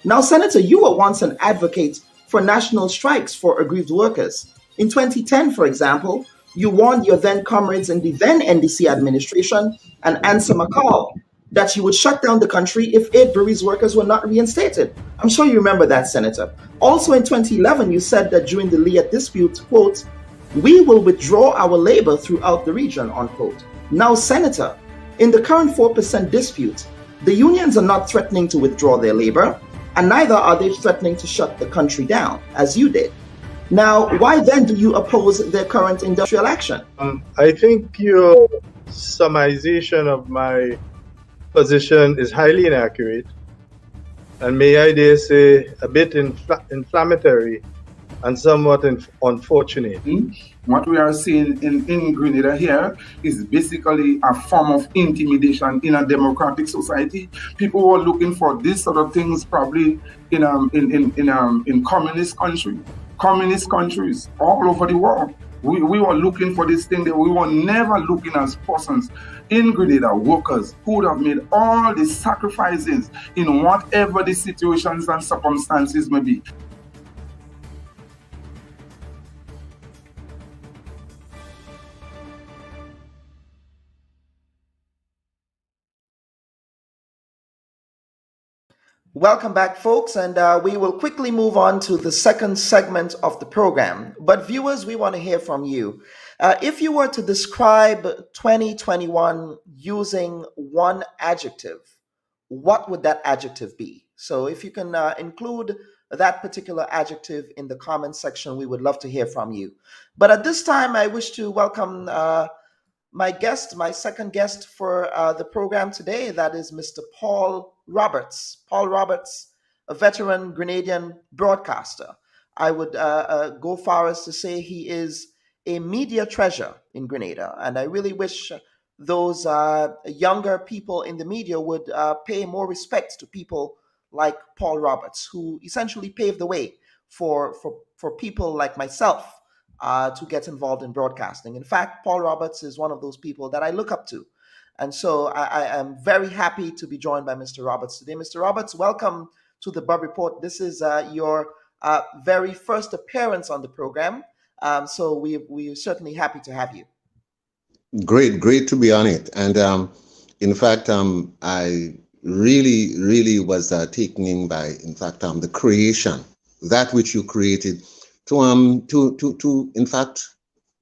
Speaker 2: Now, Senator, you were once an advocate for national strikes for aggrieved workers. In 2010, for example, you warned your then comrades in the then NDC administration and Answer McCall that you would shut down the country if aid breweries workers were not reinstated. I'm sure you remember that, Senator. Also in 2011, you said that during the Liat dispute, quote, "We will withdraw our labor throughout the region," unquote. Now, Senator, in the current 4% dispute, the unions are not threatening to withdraw their labor, and neither are they threatening to shut the country down, as you did. Now, why then do you oppose their current industrial action?
Speaker 18: I think your summarization of my position is highly inaccurate, and may I dare say a bit inflammatory and somewhat unfortunate.
Speaker 17: What we are seeing in Grenada here is basically a form of intimidation in a democratic society. People were looking for these sort of things probably in communist countries all over the world. We were looking for this thing that we were never looking as persons in Grenada, workers who would have made all the sacrifices in whatever the situations and circumstances may be.
Speaker 2: Welcome back, folks, and we will quickly move on to the second segment of the program. But viewers, we want to hear from you. If you were to describe 2021 using one adjective, what would that adjective be? So if you can include that particular adjective in the comment section, we would love to hear from you. But at this time, I wish to welcome my guest, my second guest for the program today. That is Mr. Paul Roberts. Paul Roberts, a veteran Grenadian broadcaster. I would go far as to say he is a media treasure in Grenada, and I really wish those younger people in the media would pay more respect to people like Paul Roberts, who essentially paved the way for people like myself to get involved in broadcasting. In fact, Paul Roberts is one of those people that I look up to. And so I am very happy to be joined by Mr. Roberts today. Mr. Roberts, welcome to the Bubb Report. This is your very first appearance on the program. So we're certainly happy to have you.
Speaker 19: Great to be on it. And in fact, I really was taken in by, in fact, the creation, that which you created to in fact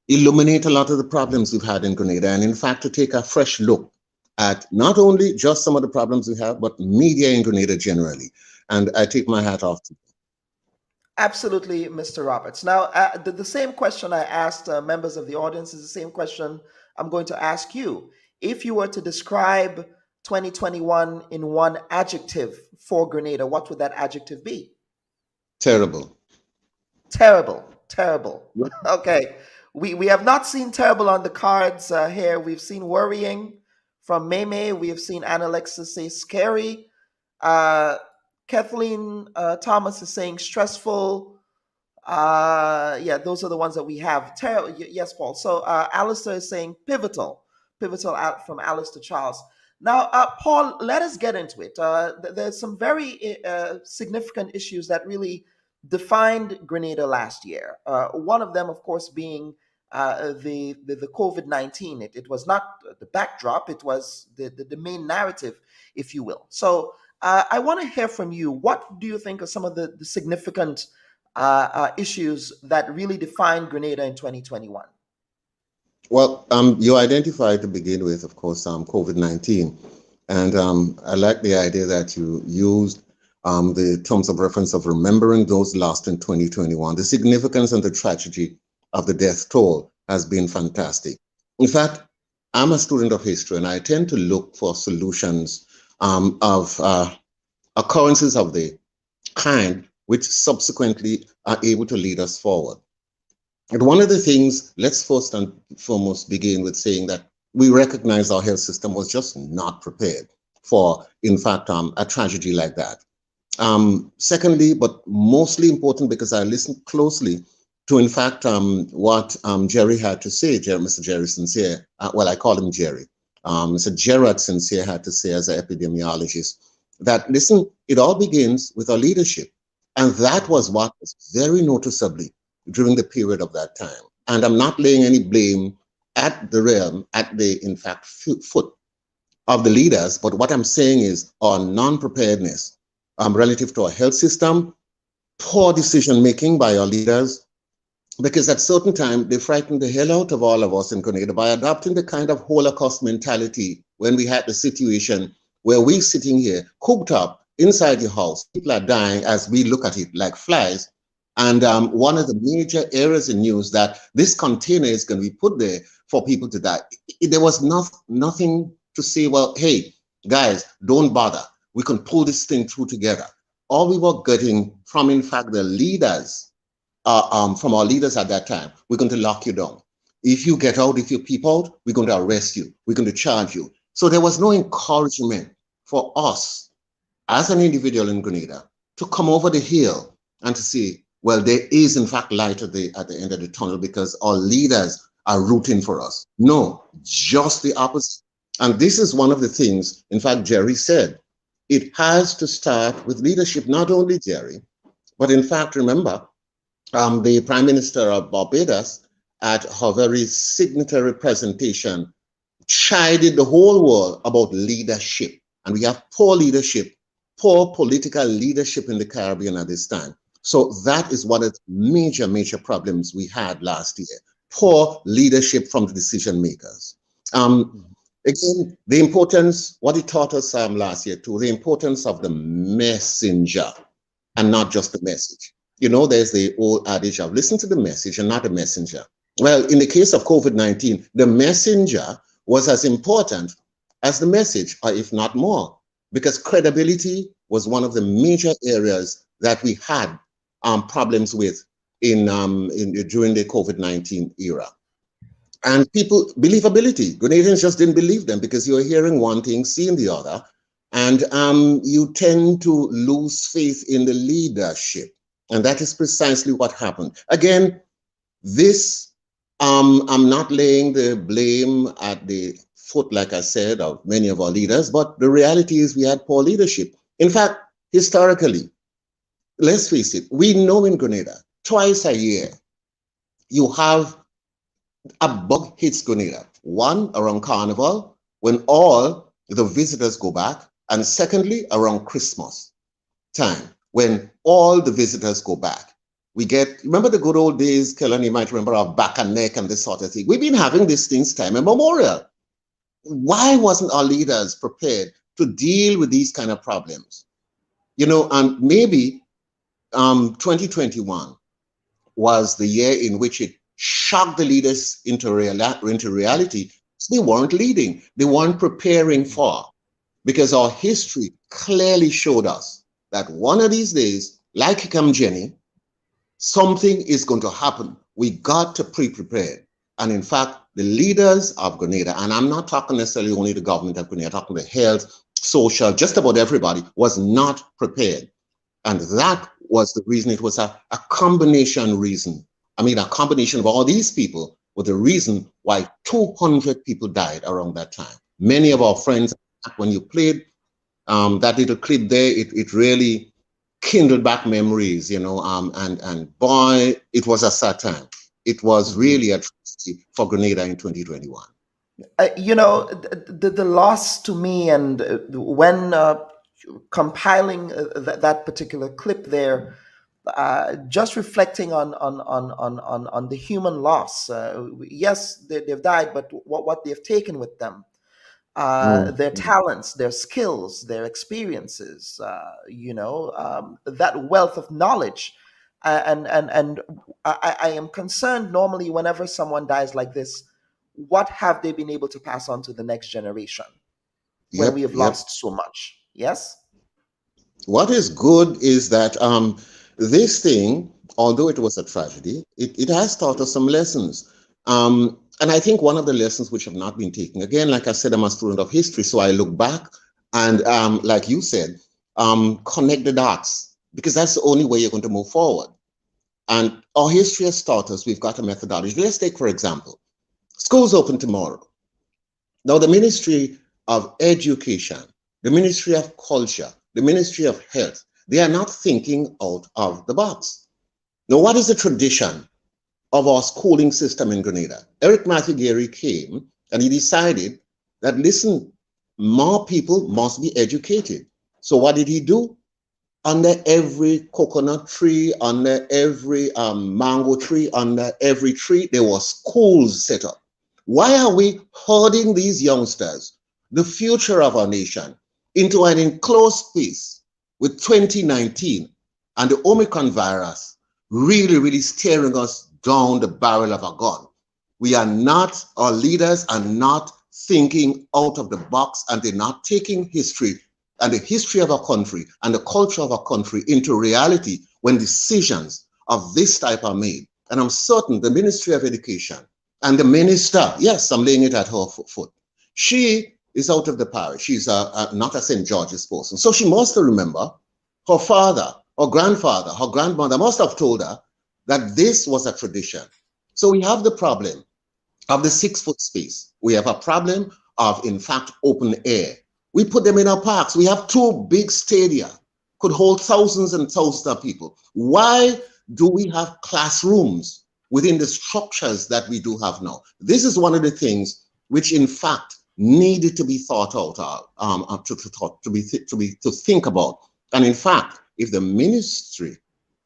Speaker 19: illuminate a lot of the problems we've had in Grenada, and in fact to take a fresh look at not only just some of the problems we have, but media in Grenada generally. And I take my hat off to you.
Speaker 2: Absolutely, Mr. Roberts. Now, the same question I asked members of the audience is the same question I'm going to ask you. If you were to describe 2021 in one adjective for Grenada, what would that adjective be?
Speaker 19: Terrible.
Speaker 2: Terrible. Okay. We have not seen terrible on the cards here. We've seen worrying from May. We have seen Annalexis say scary. Kathleen Thomas is saying stressful. Yeah, those are the ones that we have. Yes, Paul. So Alistair is saying pivotal out from Alistair Charles. Now, Paul, let us get into it. There's some very significant issues that really defined Grenada last year. One of them, of course, being the COVID-19. It was not the backdrop, it was the main narrative, if you will. So I want to hear from you. What do you think are some of the significant issues that really defined Grenada in 2021?
Speaker 19: Well, you identified to begin with, of course, COVID-19. And I like the idea that you used the terms of reference of remembering those lost in 2021. The significance and the tragedy of the death toll has been fantastic. In fact, I'm a student of history, and I tend to look for solutions of occurrences of the kind which subsequently are able to lead us forward. And one of the things, let's first and foremost begin with saying that we recognize our health system was just not prepared for, in fact, a tragedy like that. Secondly, but mostly important, because I listened closely to, in fact, what Jerry had to say, Mr. Jerry Sincere, well, I call him Jerry. Mr. Gerard Sincere had to say as an epidemiologist that, listen, it all begins with our leadership. And that was what was very noticeably during the period of that time. And I'm not laying any blame at the realm, at the, in fact, foot of the leaders. But what I'm saying is our non-preparedness relative to our health system, poor decision-making by our leaders, because at certain time, they frightened the hell out of all of us in Grenada by adopting the kind of Holocaust mentality when we had the situation where we sitting here, cooped up inside your house, people are dying as we look at it like flies. And one of the major areas in news that this container is going to be put there for people to die. There was nothing to say, well, hey, guys, don't bother. We can pull this thing through together. All we were getting from, in fact, the leaders, from our leaders at that time, we're going to lock you down. If you get out, if you peep out, we're going to arrest you. We're going to charge you. So there was no encouragement for us as an individual in Grenada to come over the hill and to say, well, there is, in fact, light at the end of the tunnel because our leaders are rooting for us. No, just the opposite. And this is one of the things, in fact, Jerry said, it has to start with leadership, not only Jerry, but in fact, remember, the Prime Minister of Barbados at her very signatory presentation chided the whole world about leadership. And we have poor leadership, poor political leadership in the Caribbean at this time. So that is one of the major problems we had last year. Poor leadership from the decision makers. Again, the importance, what it taught us last year too, the importance of the messenger and not just the message. You know, there's the old adage of listen to the message and not the messenger. Well, in the case of COVID-19, the messenger was as important as the message, or if not more, because credibility was one of the major areas that we had problems with during the COVID-19 era. And people, believability, Grenadians just didn't believe them because you were hearing one thing, seeing the other, and you tend to lose faith in the leadership. And that is precisely what happened. Again, this, I'm not laying the blame at the foot, like I said, of many of our leaders, but the reality is we had poor leadership. In fact, historically, let's face it, we know in Grenada, twice a year, you have a bug hits Grenada. One, around Carnival, when all the visitors go back, and secondly, around Christmas time, when all the visitors go back. We get, remember the good old days, Kellen, you might remember our back and neck and this sort of thing. We've been having these things time immemorial. Why wasn't our leaders prepared to deal with these kind of problems? You know, and maybe 2021 was the year in which it shocked the leaders into reality. So they weren't leading, they weren't preparing for, because our history clearly showed us that one of these days, like Hikam Jenny, something is going to happen. We got to pre-prepare. And in fact, the leaders of Grenada, and I'm not talking necessarily only the government of Grenada, I'm talking the health, social, just about everybody, was not prepared. And that was the reason. It was a combination reason. I mean, a combination of all these people were the reason why 200 people died around that time. Many of our friends, when you played that little clip there, it really kindled back memories, you know, and boy, it was a sad time. It was really a tragedy for Grenada in 2021.
Speaker 2: You know, the loss to me, and when compiling that particular clip there, just reflecting on the human loss. Yes, they've died, but what they've taken with them, their talents, their skills, their experiences, you know, that wealth of knowledge. And I am concerned normally whenever someone dies like this, what have they been able to pass on to the next generation when we have lost so much? Yes?
Speaker 19: What is good is that this thing, although it was a tragedy, it has taught us some lessons. And I think one of the lessons which have not been taken, again, like I said, I'm a student of history, so I look back and like you said, connect the dots, because that's the only way you're going to move forward. And our history has taught us we've got a methodology. Let's take, for example, schools open tomorrow. Now, the Ministry of Education, the Ministry of Culture, the Ministry of Health, they are not thinking out of the box. Now, what is the tradition of our schooling system in Grenada? Eric Matthew Gary came and he decided that, listen, more people must be educated. So what did he do? Under every coconut tree, under every mango tree, under every tree, there were schools set up. Why are we herding these youngsters, the future of our nation, into an enclosed space with 2019 and the Omicron virus really staring us down the barrel of a gun? We are not, our leaders are not thinking out of the box, and they're not taking history and the history of our country and the culture of our country into reality when decisions of this type are made. And I'm certain the Ministry of Education and the minister, yes, I'm laying it at her foot. She is out of the parish. She's not a St. George's person. So she must remember her father, her grandfather, her grandmother must have told her that this was a tradition. So we have the problem of the 6-foot space. We have a problem of, in fact, open air. We put them in our parks. We have 2 big stadia, could hold thousands and thousands of people. Why do we have classrooms within the structures that we do have now? This is one of the things which, in fact, needed to be thought out, to think about. And in fact, if the Ministry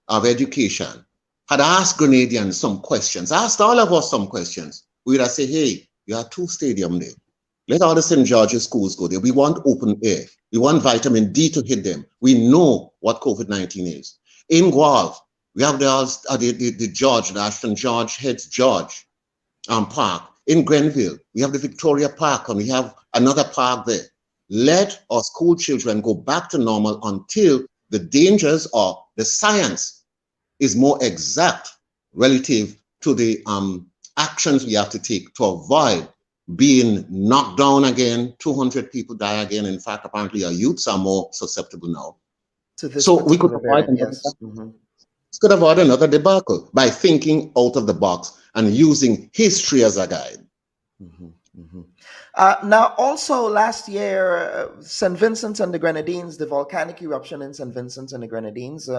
Speaker 19: of Education had asked Grenadians some questions, asked all of us some questions, we would have said, hey, you have 2 stadiums there. Let all the St. George's schools go there. We want open air. We want vitamin D to hit them. We know what COVID-19 is. In Guelph, we have the George, the Ashton George, Heads George. Park. In Grenville, we have the Victoria Park, and we have another park there. Let our school children go back to normal until the dangers or the science is more exact relative to the actions we have to take to avoid being knocked down again, 200 people die again. In fact, apparently our youths are more susceptible now. So we could avoid could avoid another debacle by thinking out of the box and using history as a guide.
Speaker 2: Now, also last year, St. Vincent and the Grenadines, the volcanic eruption in St. Vincent and the Grenadines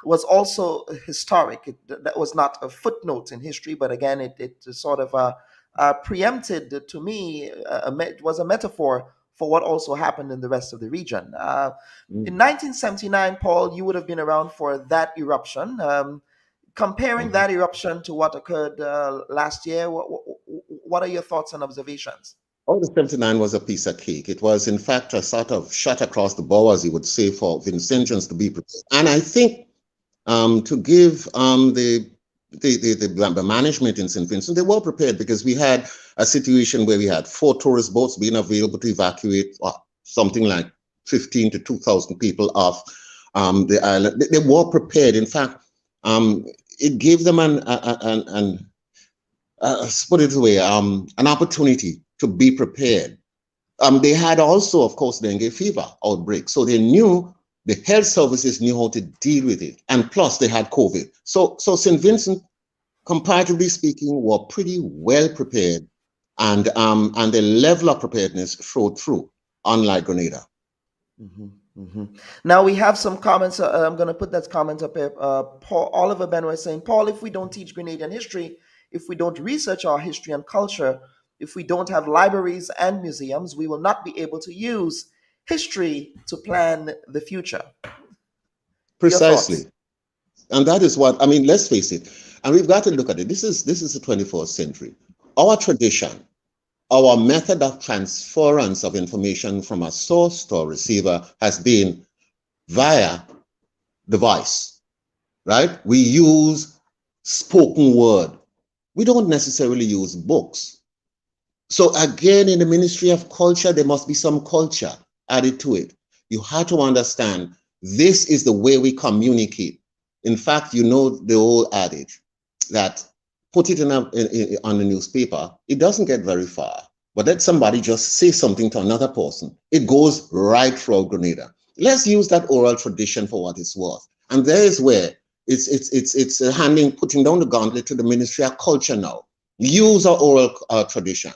Speaker 2: was also historic. That was not a footnote in history, but again, it sort of preempted, to me, it was a metaphor for what also happened in the rest of the region. In 1979, Paul, you would have been around for that eruption. Comparing that eruption to what occurred last year, what are your thoughts and observations?
Speaker 19: Oh, the 79 was a piece of cake. It was, in fact, a sort of shot across the bow, as you would say, for Vincentians to be prepared. And I think to give the management in St. Vincent, they were prepared, because we had a situation where we had 4 tourist boats being available to evacuate something like 15 to 2,000 people off the island. They were prepared. In fact, it gave them put it away, an opportunity to be prepared. They had also, of course, dengue fever outbreak, so they knew, the health services knew how to deal with it, and plus they had COVID. So St. Vincent, comparatively speaking, were pretty well prepared, and the level of preparedness showed through, unlike Grenada.
Speaker 2: Now we have some comments. I'm going to put that comment up here. Paul Oliver Benway saying, Paul, if we don't teach Grenadian history, if we don't research our history and culture, if we don't have libraries and museums, we will not be able to use history to plan the future.
Speaker 19: Precisely. And that is what, I mean, let's face it, and we've got to look at it. This is the 24th century. Our tradition, our method of transference of information from a source to a receiver has been via the voice, right? We use spoken word. We don't necessarily use books. So again, in the Ministry of Culture, there must be some culture added to it. You have to understand, this is the way we communicate. In fact, you know the old adage that put it on the newspaper, it doesn't get very far. But let somebody just say something to another person, it goes right through Grenada. Let's use that oral tradition for what it's worth. And there is where it's putting down the gauntlet to the Ministry of Culture now. Use our oral tradition.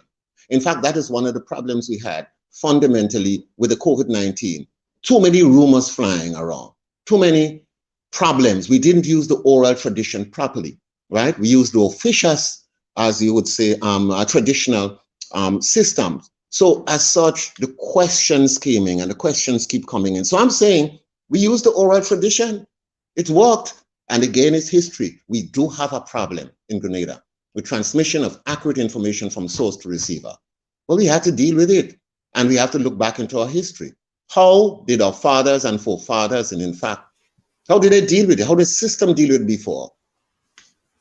Speaker 19: In fact, that is one of the problems we had fundamentally with the COVID-19. Too many rumors flying around, too many problems. We didn't use the oral tradition properly, right? We used the officious, as you would say, traditional systems. So as such, the questions came in, and the questions keep coming in. So I'm saying we use the oral tradition. It worked. And again, it's history. We do have a problem in Grenada with transmission of accurate information from source to receiver. Well, we had to deal with it. And we have to look back into our history. How did our fathers and forefathers, and in fact, how did they deal with it? How did the system deal with it before?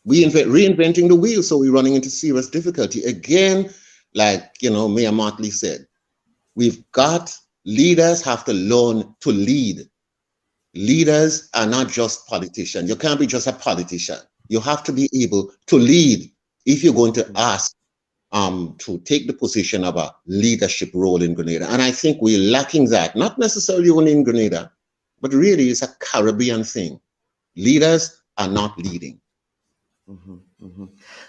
Speaker 19: Reinventing the wheel, so we're running into serious difficulty. Again, like, Mayor Motley said, leaders have to learn to lead. Leaders are not just politicians. You can't be just a politician. You have to be able to lead if you're going to ask to take the position of a leadership role in Grenada. And I think we're lacking that, not necessarily only in Grenada, but really it's a Caribbean thing. Leaders are not leading.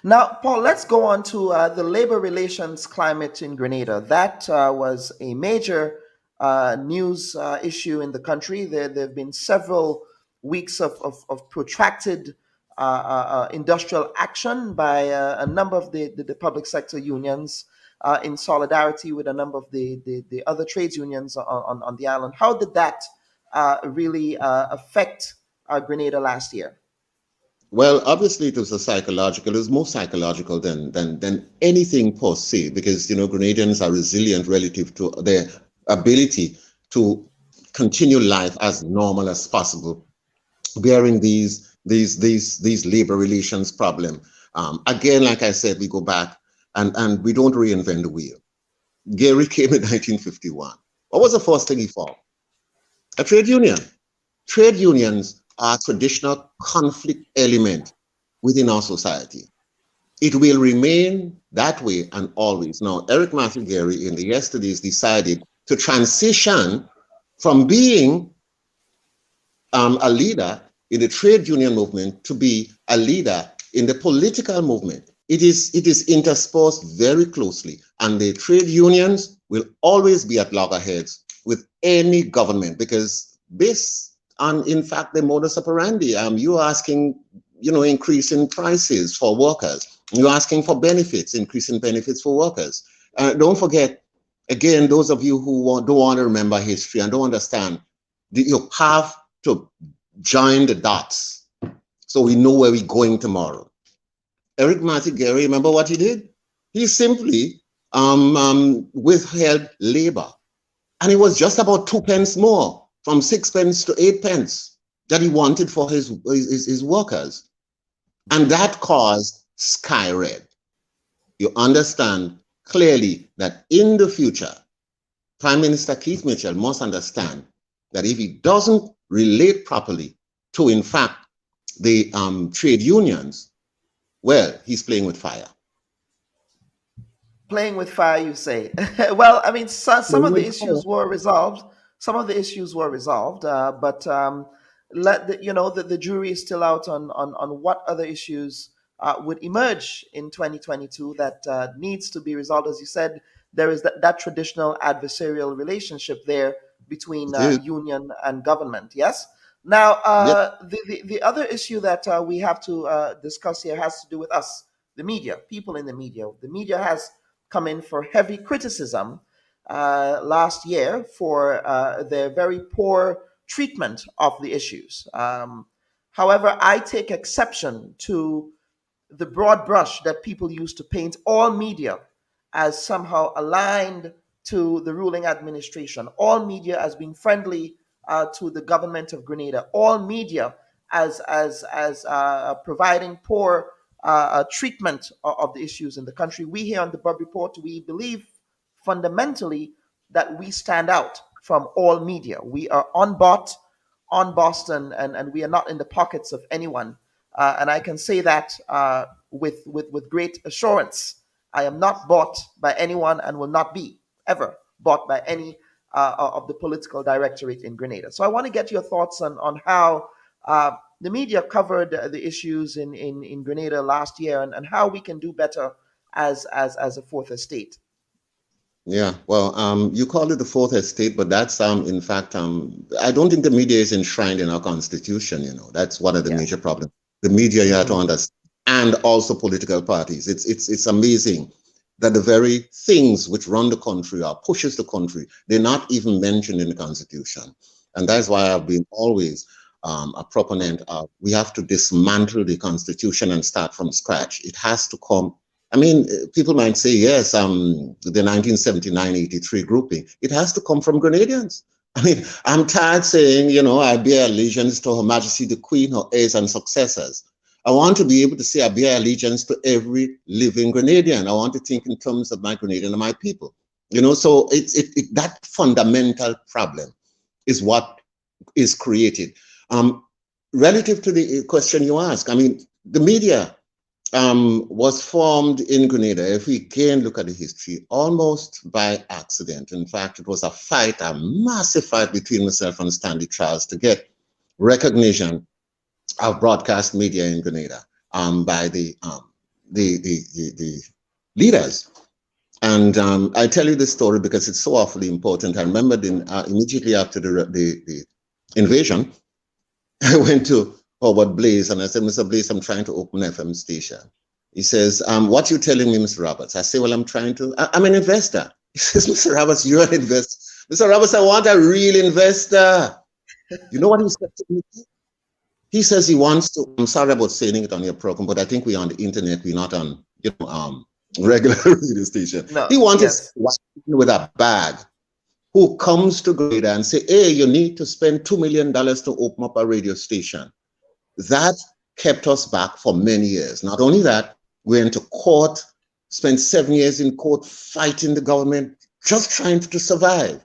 Speaker 2: Now, Paul, let's go on to the labor relations climate in Grenada. That was a major news issue in the country. There have been several weeks of protracted industrial action by a number of the public sector unions in solidarity with a number of the other trades unions on the island. How did that really affect Grenada last year?
Speaker 19: Well, obviously it was it was more psychological than anything per se, because, Grenadians are resilient relative to their ability to continue life as normal as possible, bearing these, these labor relations problem. Again, like I said, we go back and we don't reinvent the wheel. Gary came in 1951. What was the first thing he formed? A trade union. Trade unions are a traditional conflict element within our society. It will remain that way and always. Now, Eric Matthew Gary in the yesterdays decided to transition from being a leader in the trade union movement to be a leader in the political movement. It is interspersed very closely, and the trade unions will always be at loggerheads with any government, because this, and in fact, the modus operandi, you're asking, increase in prices for workers. You're asking for benefits, increasing benefits for workers. Don't forget, again, those of you who don't want to remember history and don't understand, you have to join the dots so we know where we're going tomorrow. Eric Matthew Gary, remember what he did? He simply withheld labor. And it was just about 2 pence more, from 6 pence to 8 pence, that he wanted for his workers. And that caused sky red. You understand clearly that in the future, Prime Minister Keith Mitchell must understand that if he doesn't relate properly to, in fact, the trade unions, well, he's playing with fire.
Speaker 2: Playing with fire, you say? Well, I mean, some of the issues were resolved. Some of the issues were resolved, but the jury is still out on what other issues would emerge in 2022 that needs to be resolved. As you said, there is that traditional adversarial relationship there between union and government. Yes. Now, the other issue that we have to discuss here has to do with us, the media, people in the media. The media has come in for heavy criticism last year for their very poor treatment of the issues. However, I take exception to the broad brush that people use to paint all media as somehow aligned to the ruling administration, all media as being friendly to the government of Grenada, all media as providing poor treatment of the issues in the country. We here on the Bubb Report, we believe fundamentally that we stand out from all media. We are unbought, unbossed, and we are not in the pockets of anyone. And I can say that with great assurance. I am not bought by anyone and will not be ever bought by any of the political directorate in Grenada. So I want to get your thoughts on how the media covered the issues in Grenada last year, and how we can do better as a fourth estate.
Speaker 19: Yeah, well, you call it the fourth estate, but that's in fact, I don't think the media is enshrined in our constitution. That's one of the major problems. The media, you have to understand, and also political parties. It's amazing that the very things which run the country or pushes the country, they're not even mentioned in the constitution. And that's why I've been always a proponent of, we have to dismantle the constitution and start from scratch. It has to come. I mean, people might say, yes, the 1979-83 grouping, it has to come from Grenadians. I mean, I'm tired saying, I bear allegiance to Her Majesty the Queen, her heirs and successors. I want to be able to say I bear allegiance to every living Grenadian. I want to think in terms of my Grenadian and my people. So that fundamental problem is what is created. Relative to the question you ask, I mean, the media was formed in Grenada, if we again look at the history, almost by accident. In fact, it was a fight, a massive fight between myself and Stanley Charles to get recognition of broadcast media in Grenada by the leaders. And I tell you this story because it's so awfully important. I remember immediately after the invasion, I went to Howard Blaze and I said, Mr. Blaze, I'm trying to open an FM station. He says, what you telling me, Mr. Roberts? I say, well, I'm an investor. He says, Mr. Roberts, you're an investor. Mr. Roberts, I want a real investor. You know what he said to me? He says he wants to, I'm sorry about saying it on your program, but I think we're on the internet, we're not on regular radio station. No, he wants someone with a bag who comes to Grenada and say, hey, you need to spend $2 million to open up a radio station. That kept us back for many years. Not only that, we went to court, spent 7 years in court fighting the government, just trying to survive.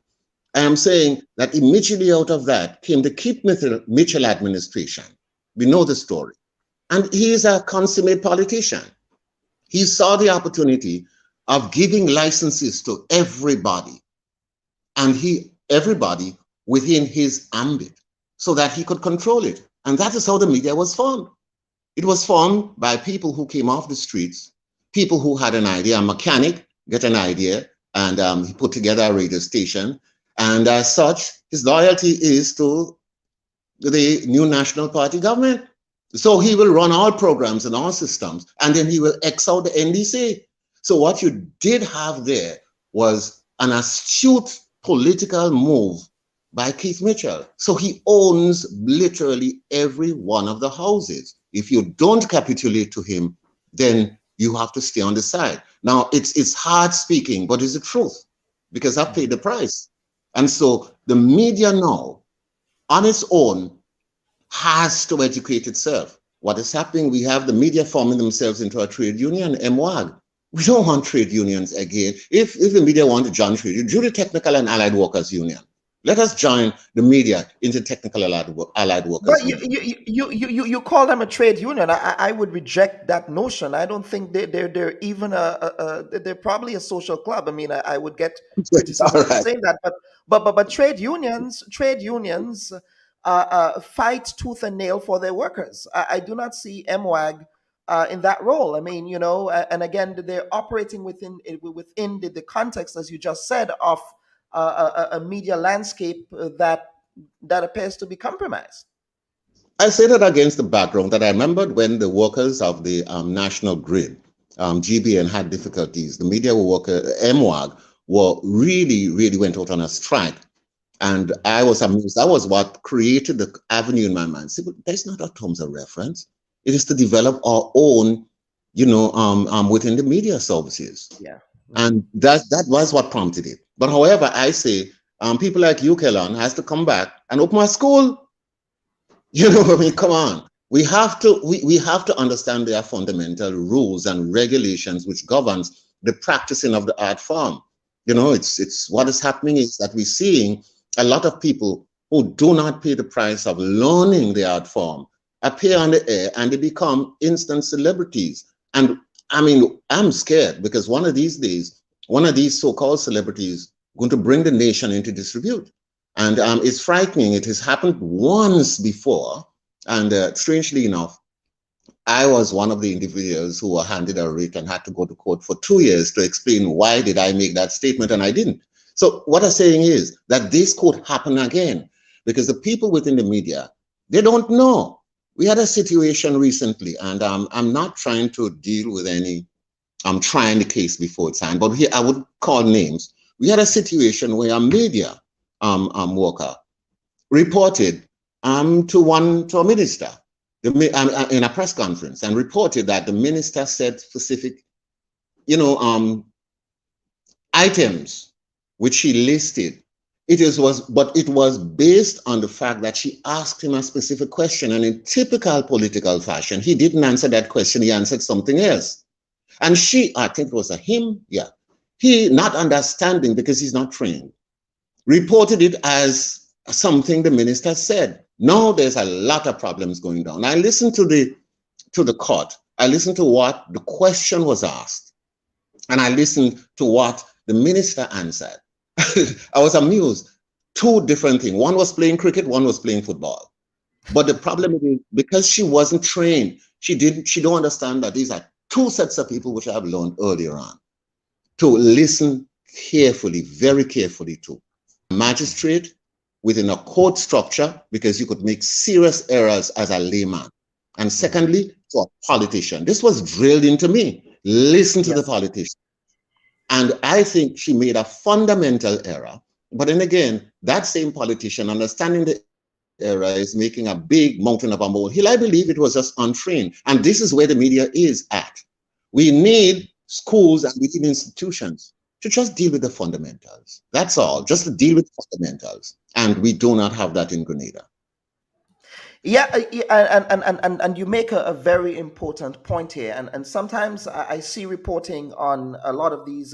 Speaker 19: I am saying that immediately out of that came the Keith Mitchell administration. We know the story. And he is a consummate politician. He saw the opportunity of giving licenses to everybody, and everybody within his ambit, so that he could control it. And that is how the media was formed. It was formed by people who came off the streets, people who had an idea, a mechanic get an idea, and he put together a radio station. And as such, his loyalty is to the new National Party government. So he will run all programs and all systems, and then he will X out the NDC. So what you did have there was an astute political move by Keith Mitchell. So he owns literally every one of the houses. If you don't capitulate to him, then you have to stay on the side. Now, it's hard speaking, but it's the truth, because I've paid the price. And so the media now, on its own, has to educate itself. What is happening, we have the media forming themselves into a trade union, MWAG. We don't want trade unions again. If the media want to join trade union, do the Technical and Allied Workers Union. Let us join the media into Technical Allied Workers
Speaker 2: But
Speaker 19: Union.
Speaker 2: you call them a trade union. I would reject that notion. I don't think they're even they're probably a social club. I mean, I would get criticism for saying that. But trade unions fight tooth and nail for their workers. I do not see MWAG in that role. I mean, you know, and again, they're operating within the context, as you just said, of a media landscape that appears to be compromised.
Speaker 19: I say that against the background that I remembered when the workers of the National Grid, GBN, had difficulties. The media MWAG, really went out on a strike. And I was amused. That was what created the avenue in my mind. See, but that's not our terms of reference. It is to develop our own, you know, within the media services.
Speaker 2: Yeah.
Speaker 19: And that was what prompted it. But however, I say people like you, Kellan, has to come back and open a school. You know, I mean, come on. We have to understand their fundamental rules and regulations which governs the practicing of the art form. You know, it's what is happening is that we're seeing a lot of people who do not pay the price of learning the art form appear on the air and they become instant celebrities. And I mean, I'm scared because one of these days, one of these so-called celebrities going to bring the nation into disrepute. And it's frightening. It has happened once before. And strangely enough, I was one of the individuals who were handed a writ and had to go to court for 2 years to explain why did I make that statement, and I didn't. So what I'm saying is that this could happen again because the people within the media, they don't know. We had a situation recently, and I'm not trying to deal with any, I'm trying the case before it's hand, but here I would call names. We had a situation where a media worker reported to a minister in a press conference and reported that the minister said specific, you know, items which she listed. But it was based on the fact that she asked him a specific question, and in typical political fashion, he didn't answer that question. He answered something else, and she, I think it was a him, yeah, he, not understanding because he's not trained, reported it as something the minister said. Now there's a lot of problems going down. I listened to the court. I listened to what the question was asked, and I listened to what the minister answered. I was amused. Two different things. One was playing cricket, one was playing football. But the problem is because she wasn't trained, she don't understand that these are two sets of people which I have learned earlier on to listen carefully, very carefully to a magistrate within a court structure, because you could make serious errors as a layman. And secondly, to a politician. This was drilled into me. Listen to the politician. And I think she made a fundamental error. But then again, that same politician, understanding the error, is making a big mountain of a molehill. I believe it was just untrained. And this is where the media is at. We need schools and we need institutions to just deal with the fundamentals. That's all, just to deal with fundamentals. And we do not have that in Grenada.
Speaker 2: And you make a very important point here. And sometimes I see reporting on a lot of these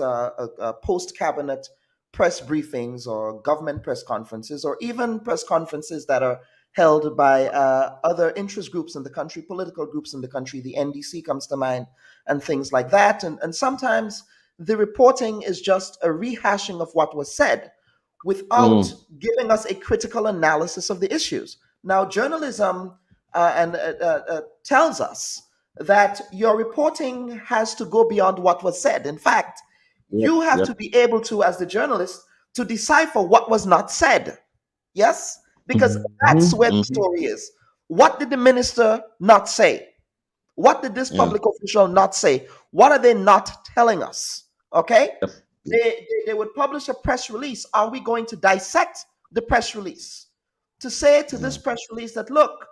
Speaker 2: post-cabinet press briefings or government press conferences, or even press conferences that are held by other interest groups in the country, political groups in the country. The NDC comes to mind, and things like that. And sometimes the reporting is just a rehashing of what was said without giving us a critical analysis of the issues. Now, journalism tells us that your reporting has to go beyond what was said. In fact, you have to be able to, as the journalist, to decipher what was not said. Yes? Because that's where the story is. What did the minister not say? What did this public official not say? What are they not telling us? Okay? They would publish a press release. Are we going to dissect the press release? To say to this press release that, look,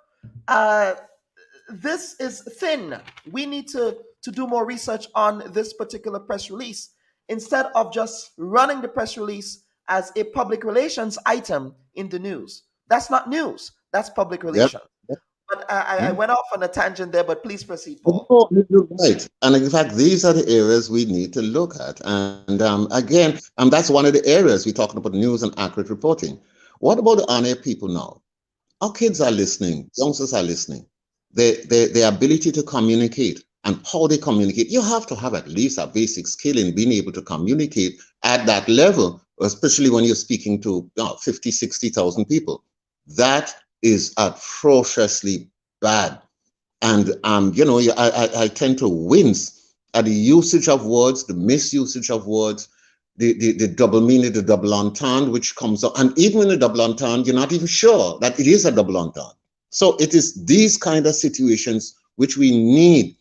Speaker 2: this is thin. We need to do more research on this particular press release, instead of just running the press release as a public relations item in the news. That's not news. That's public relations. But I went off on a tangent there, but please proceed, Paul.
Speaker 19: No, you're right. And in fact, these are the areas we need to look at. And again, that's one of the areas we're talking about news and accurate reporting. What about the on-air people now? Our kids are listening. Youngsters are listening. Their ability to communicate and how they communicate. You have to have at least a basic skill in being able to communicate at that level, especially when you're speaking to 50, 60,000 people. That is atrociously bad. And, I tend to wince at the usage of words, the misusage of words, the double meaning, the double entendre, which comes up. And even in the double entendre, you're not even sure that it is a double entendre. So it is these kind of situations which we need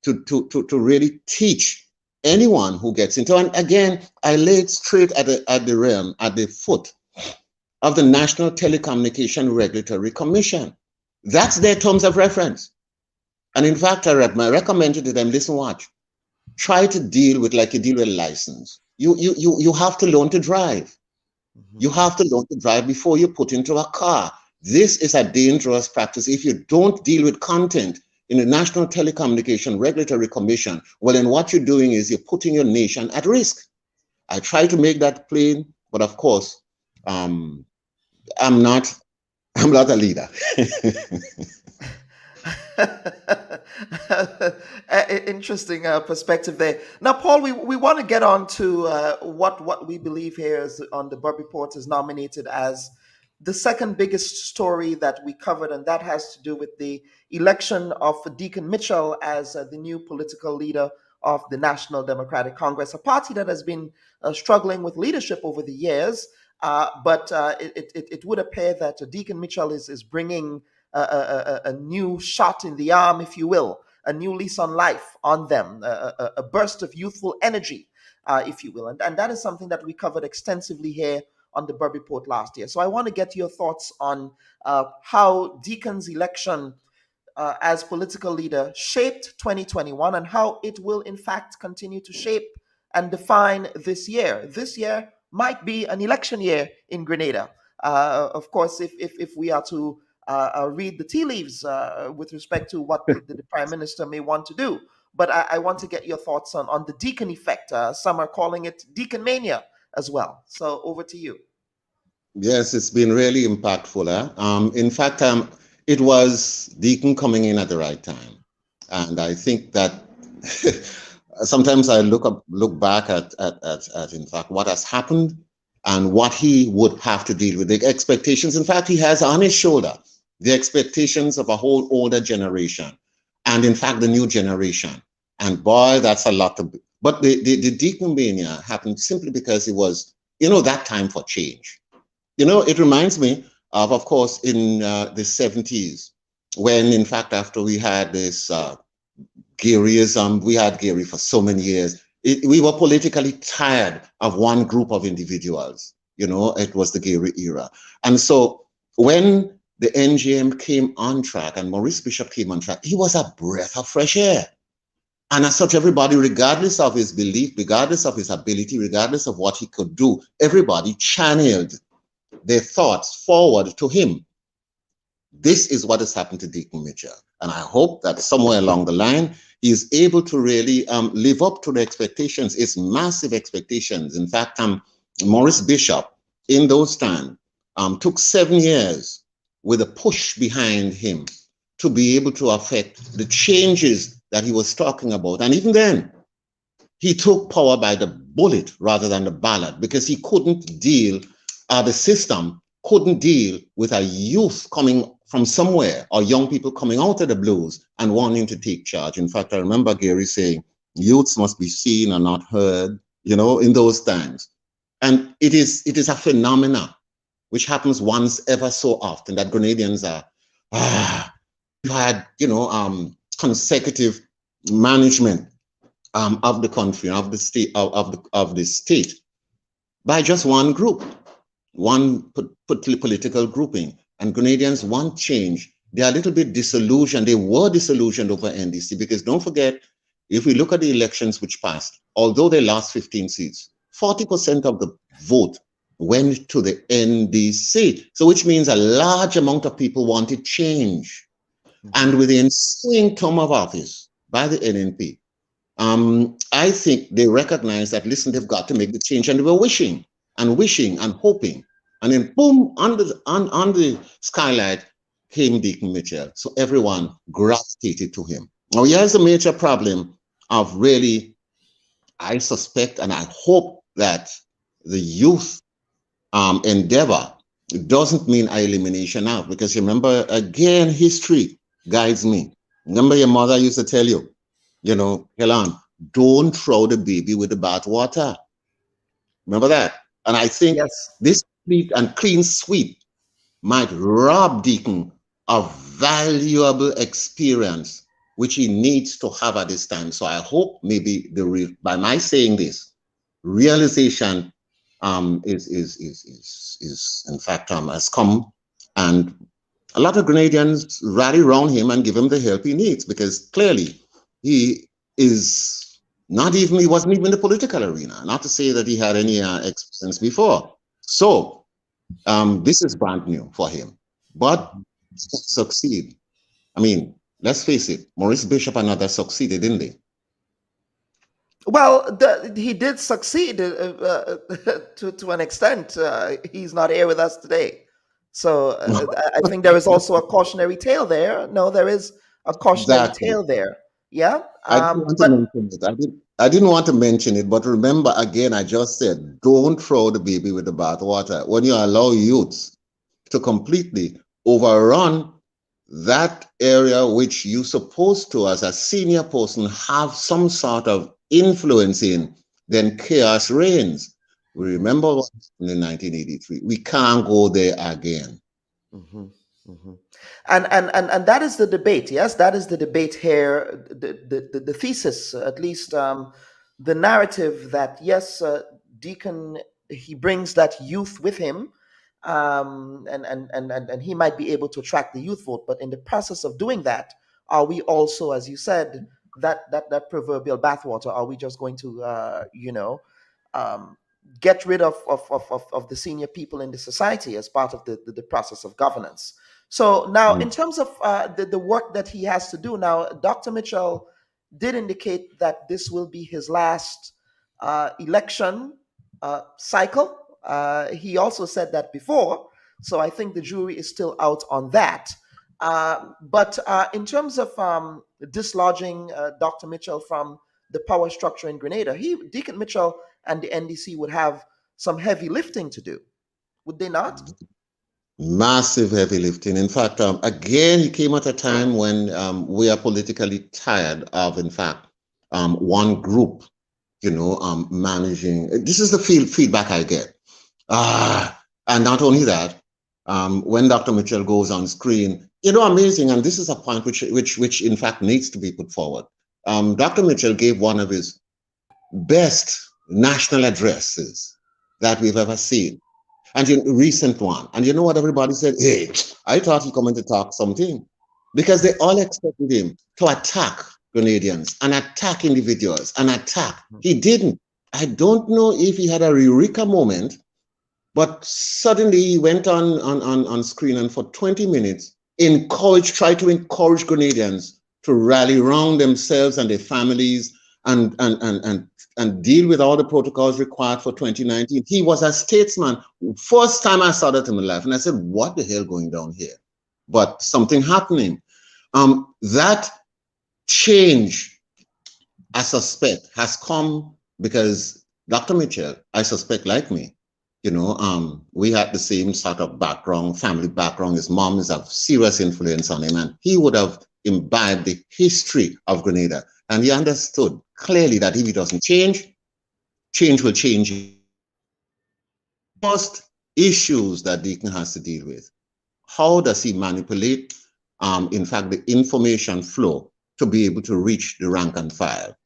Speaker 19: to really teach anyone who gets into. And again, I lay it straight at the foot of the National Telecommunication Regulatory Commission. That's their terms of reference. And in fact, I recommended to them, listen, watch, try to deal with like you deal with a license. You have to learn to drive. You have to learn to drive before you put into a car. This is a dangerous practice. If you don't deal with content in the National Telecommunication Regulatory Commission, well, then what you're doing is you're putting your nation at risk. I try to make that plain, but of course, I'm not a leader.
Speaker 2: Interesting perspective there. Now, Paul, we want to get on to what we believe here is on the Bubb Report is nominated as the second biggest story that we covered, and that has to do with the election of Deacon Mitchell as the new political leader of the National Democratic Congress, a party that has been struggling with leadership over the years. But it would appear that Deacon Mitchell is bringing a new shot in the arm, if you will, a new lease on life on them, a burst of youthful energy, if you will. And that is something that we covered extensively here on the Bubb Report last year. So I want to get your thoughts on how Deacon's election as political leader shaped 2021 and how it will in fact continue to shape and define this year. This year might be an election year in Grenada. Of course, if we are to read the tea leaves with respect to what the Prime Minister may want to do. But I want to get your thoughts on the Deacon effect. Some are calling it Deacon mania as well. So over to you.
Speaker 19: Yes, it's been really impactful. In fact, it was Deacon coming in at the right time. And I think that sometimes I look back at in fact what has happened and what he would have to deal with, the expectations. In fact, he has on his shoulder the expectations of a whole older generation and in fact the new generation. And boy, that's a lot to be. But the Deacon mania happened simply because it was, that time for change. It reminds me of course, in the 70s, when in fact after we had this Garyism, we had Gary for so many years, we were politically tired of one group of individuals. It was the Gary era. And so when the NGM came on track and Maurice Bishop came on track, he was a breath of fresh air. And as such, everybody, regardless of his belief, regardless of his ability, regardless of what he could do, everybody channeled their thoughts forward to him. This is what has happened to Deacon Mitchell. And I hope that somewhere along the line, he is able to really live up to the expectations. It's massive expectations. In fact, Maurice Bishop, in those times, took 7 years with a push behind him to be able to affect the changes that he was talking about. And even then, he took power by the bullet rather than the ballot, because he couldn't deal, the system couldn't deal with a youth coming from somewhere, or young people coming out of the blues and wanting to take charge. In fact, I remember Gary saying, youths must be seen and not heard, you know, in those times. And it is a phenomena which happens once ever so often, that Grenadians are, you had, you know, consecutive management of the country, of the state, of the state, by just one group, one political grouping. And Grenadians want change. They are a little bit disillusioned. They were disillusioned over NDC, because don't forget, if we look at the elections which passed, although they lost 15 seats, 40% of the vote went to the NDC. So which means a large amount of people wanted change. And with the ensuing term of office by the NNP, I think they recognize that, listen, they've got to make the change. And they were wishing and wishing and hoping. And then boom, on the skylight came Deacon Mitchell. So everyone gravitated to him. Now here's a major problem of really, I suspect and I hope that the youth endeavor doesn't mean elimination out, because remember, again, history guides me. Remember your mother used to tell you, you know, Helen, don't throw the baby with the bathwater. Remember that? And I think this complete and clean sweep might rob Deacon of valuable experience, which he needs to have at this time. So I hope maybe by my saying this, realization is in fact has come, and a lot of Grenadians rally around him and give him the help he needs, because clearly he is not even, he wasn't even in the political arena, not to say that he had any experience before. So this is brand new for him, but succeed. I mean, let's face it, Maurice Bishop and others succeeded, didn't they?
Speaker 3: Well, he did succeed to an extent. He's not here with us today. So I think there is also a cautionary tale there. No, there is a cautionary tale there. Yeah.
Speaker 19: I didn't want to mention it, but remember, again, I just said, don't throw the baby with the bathwater. When you allow youths to completely overrun that area which you're supposed to, as a senior person, have some sort of influence in, then chaos reigns. We remember what happened in 1983. We can't go there again.
Speaker 3: And that is the debate. Yes, that is the debate here. The thesis, at least the narrative, that yes, Deacon, he brings that youth with him, and he might be able to attract the youth vote. But in the process of doing that, are we also, as you said, that proverbial bathwater? Are we just going to, get rid of the senior people in the society as part of the process of governance? So now, in terms of the work that he has to do now, Dr. Mitchell did indicate that this will be his last election cycle. He also said that before, so I think the jury is still out on that. But in terms of dislodging Dr. Mitchell from the power structure in Grenada, Deacon Mitchell and the NDC would have some heavy lifting to do, would they not?
Speaker 19: Massive heavy lifting. In fact, again, he came at a time when we are politically tired of, in fact, one group, managing. This is the feedback I get. And not only that, when Dr. Mitchell goes on screen, amazing. And this is a point which in fact needs to be put forward. Dr. Mitchell gave one of his best national addresses that we've ever seen. And a recent one. And you know what everybody said? Hey, I thought he coming to talk something. Because they all expected him to attack Grenadians and attack individuals and attack. He didn't. I don't know if he had a eureka moment, but suddenly he went on screen, and for 20 minutes, try to encourage Grenadians to rally around themselves and their families and deal with all the protocols required for 2019. He was a statesman. First time I saw that in my life, and I said, what the hell going down here? But something happening. That change, I suspect, has come because Dr. Mitchell, I suspect, like me, we had the same sort of background, family background. His mom is a serious influence on him, and he would have imbibed the history of Grenada. And he understood clearly that if he doesn't change, change will change. First issues that Deacon has to deal with. How does he manipulate, in fact, the information flow to be able to reach the rank and file?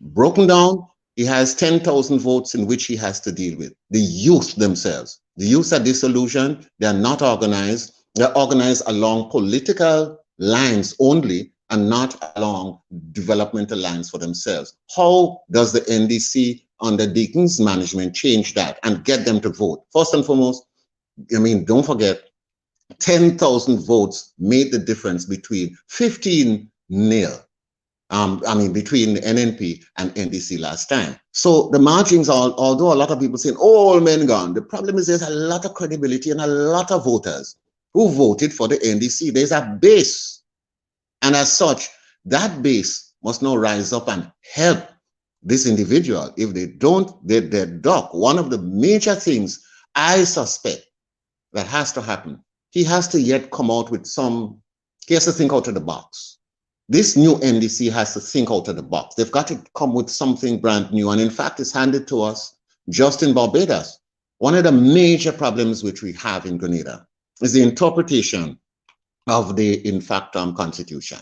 Speaker 19: Broken down, he has 10,000 votes in which he has to deal with. The youth themselves. The youth are disillusioned. They are not organized. They're organized along political lines only and not along developmental lines for themselves. How does the NDC under Deacon's management change that and get them to vote? First and foremost, don't forget, 10,000 votes made the difference between 15-0. Between the NNP and NDC last time. So the margins are, although a lot of people saying, all men gone, the problem is there's a lot of credibility and a lot of voters who voted for the NDC. There's a base. And as such, that base must now rise up and help this individual. If they don't, they're duck. One of the major things I suspect that has to happen, he has to yet come out with he has to think out of the box. This new NDC has to think out of the box. They've got to come with something brand new. And in fact, it's handed to us just in Barbados. One of the major problems which we have in Grenada is the interpretation of the, Constitution.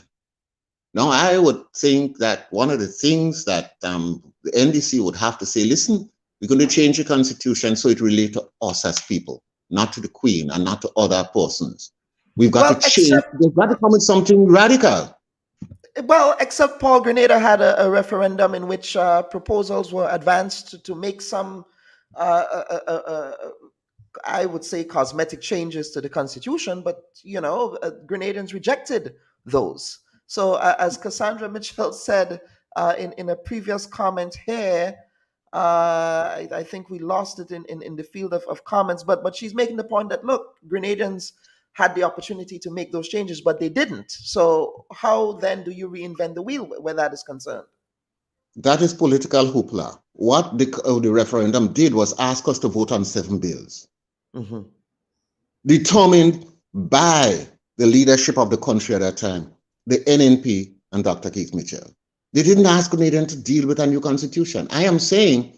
Speaker 19: Now, I would think that one of the things that the NDC would have to say, listen, we're going to change the Constitution so it relates to us as people, not to the Queen and not to other persons. We've got to change. They've got to come with something radical.
Speaker 2: Well, except Paul, Grenada had a referendum in which proposals were advanced to make some, I would say, cosmetic changes to the Constitution, but, Grenadians rejected those. So as Cassandra Mitchell said in a previous comment here, I think we lost it in the field of comments, but she's making the point that, look, Grenadians had the opportunity to make those changes, but they didn't. So how then do you reinvent the wheel where that is concerned?
Speaker 19: That is political hoopla. What the referendum did was ask us to vote on 7 bills, determined by the leadership of the country at that time, the NNP and Dr. Keith Mitchell. They didn't ask Grenadians to deal with a new constitution. I am saying,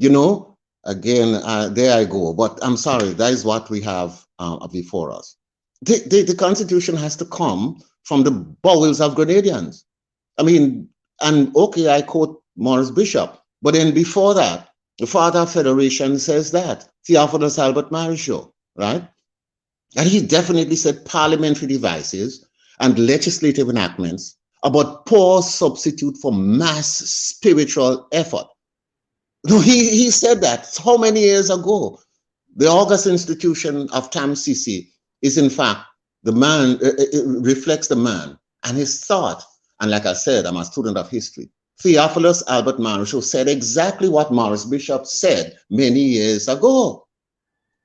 Speaker 19: again, there I go, but I'm sorry, that is what we have before us. The Constitution has to come from the bowels of Grenadians. I quote Morris Bishop, but then before that, the Father of Federation says that, Theophilus Albert Marischal, right? And he definitely said parliamentary devices and legislative enactments about poor substitute for mass spiritual effort. No, he said that how many years ago? The August Institution of Tam Sisi is in fact the man, it reflects the man and his thought. And like I said, I'm a student of history. Theophilus Albert Marischal said exactly what Morris Bishop said many years ago.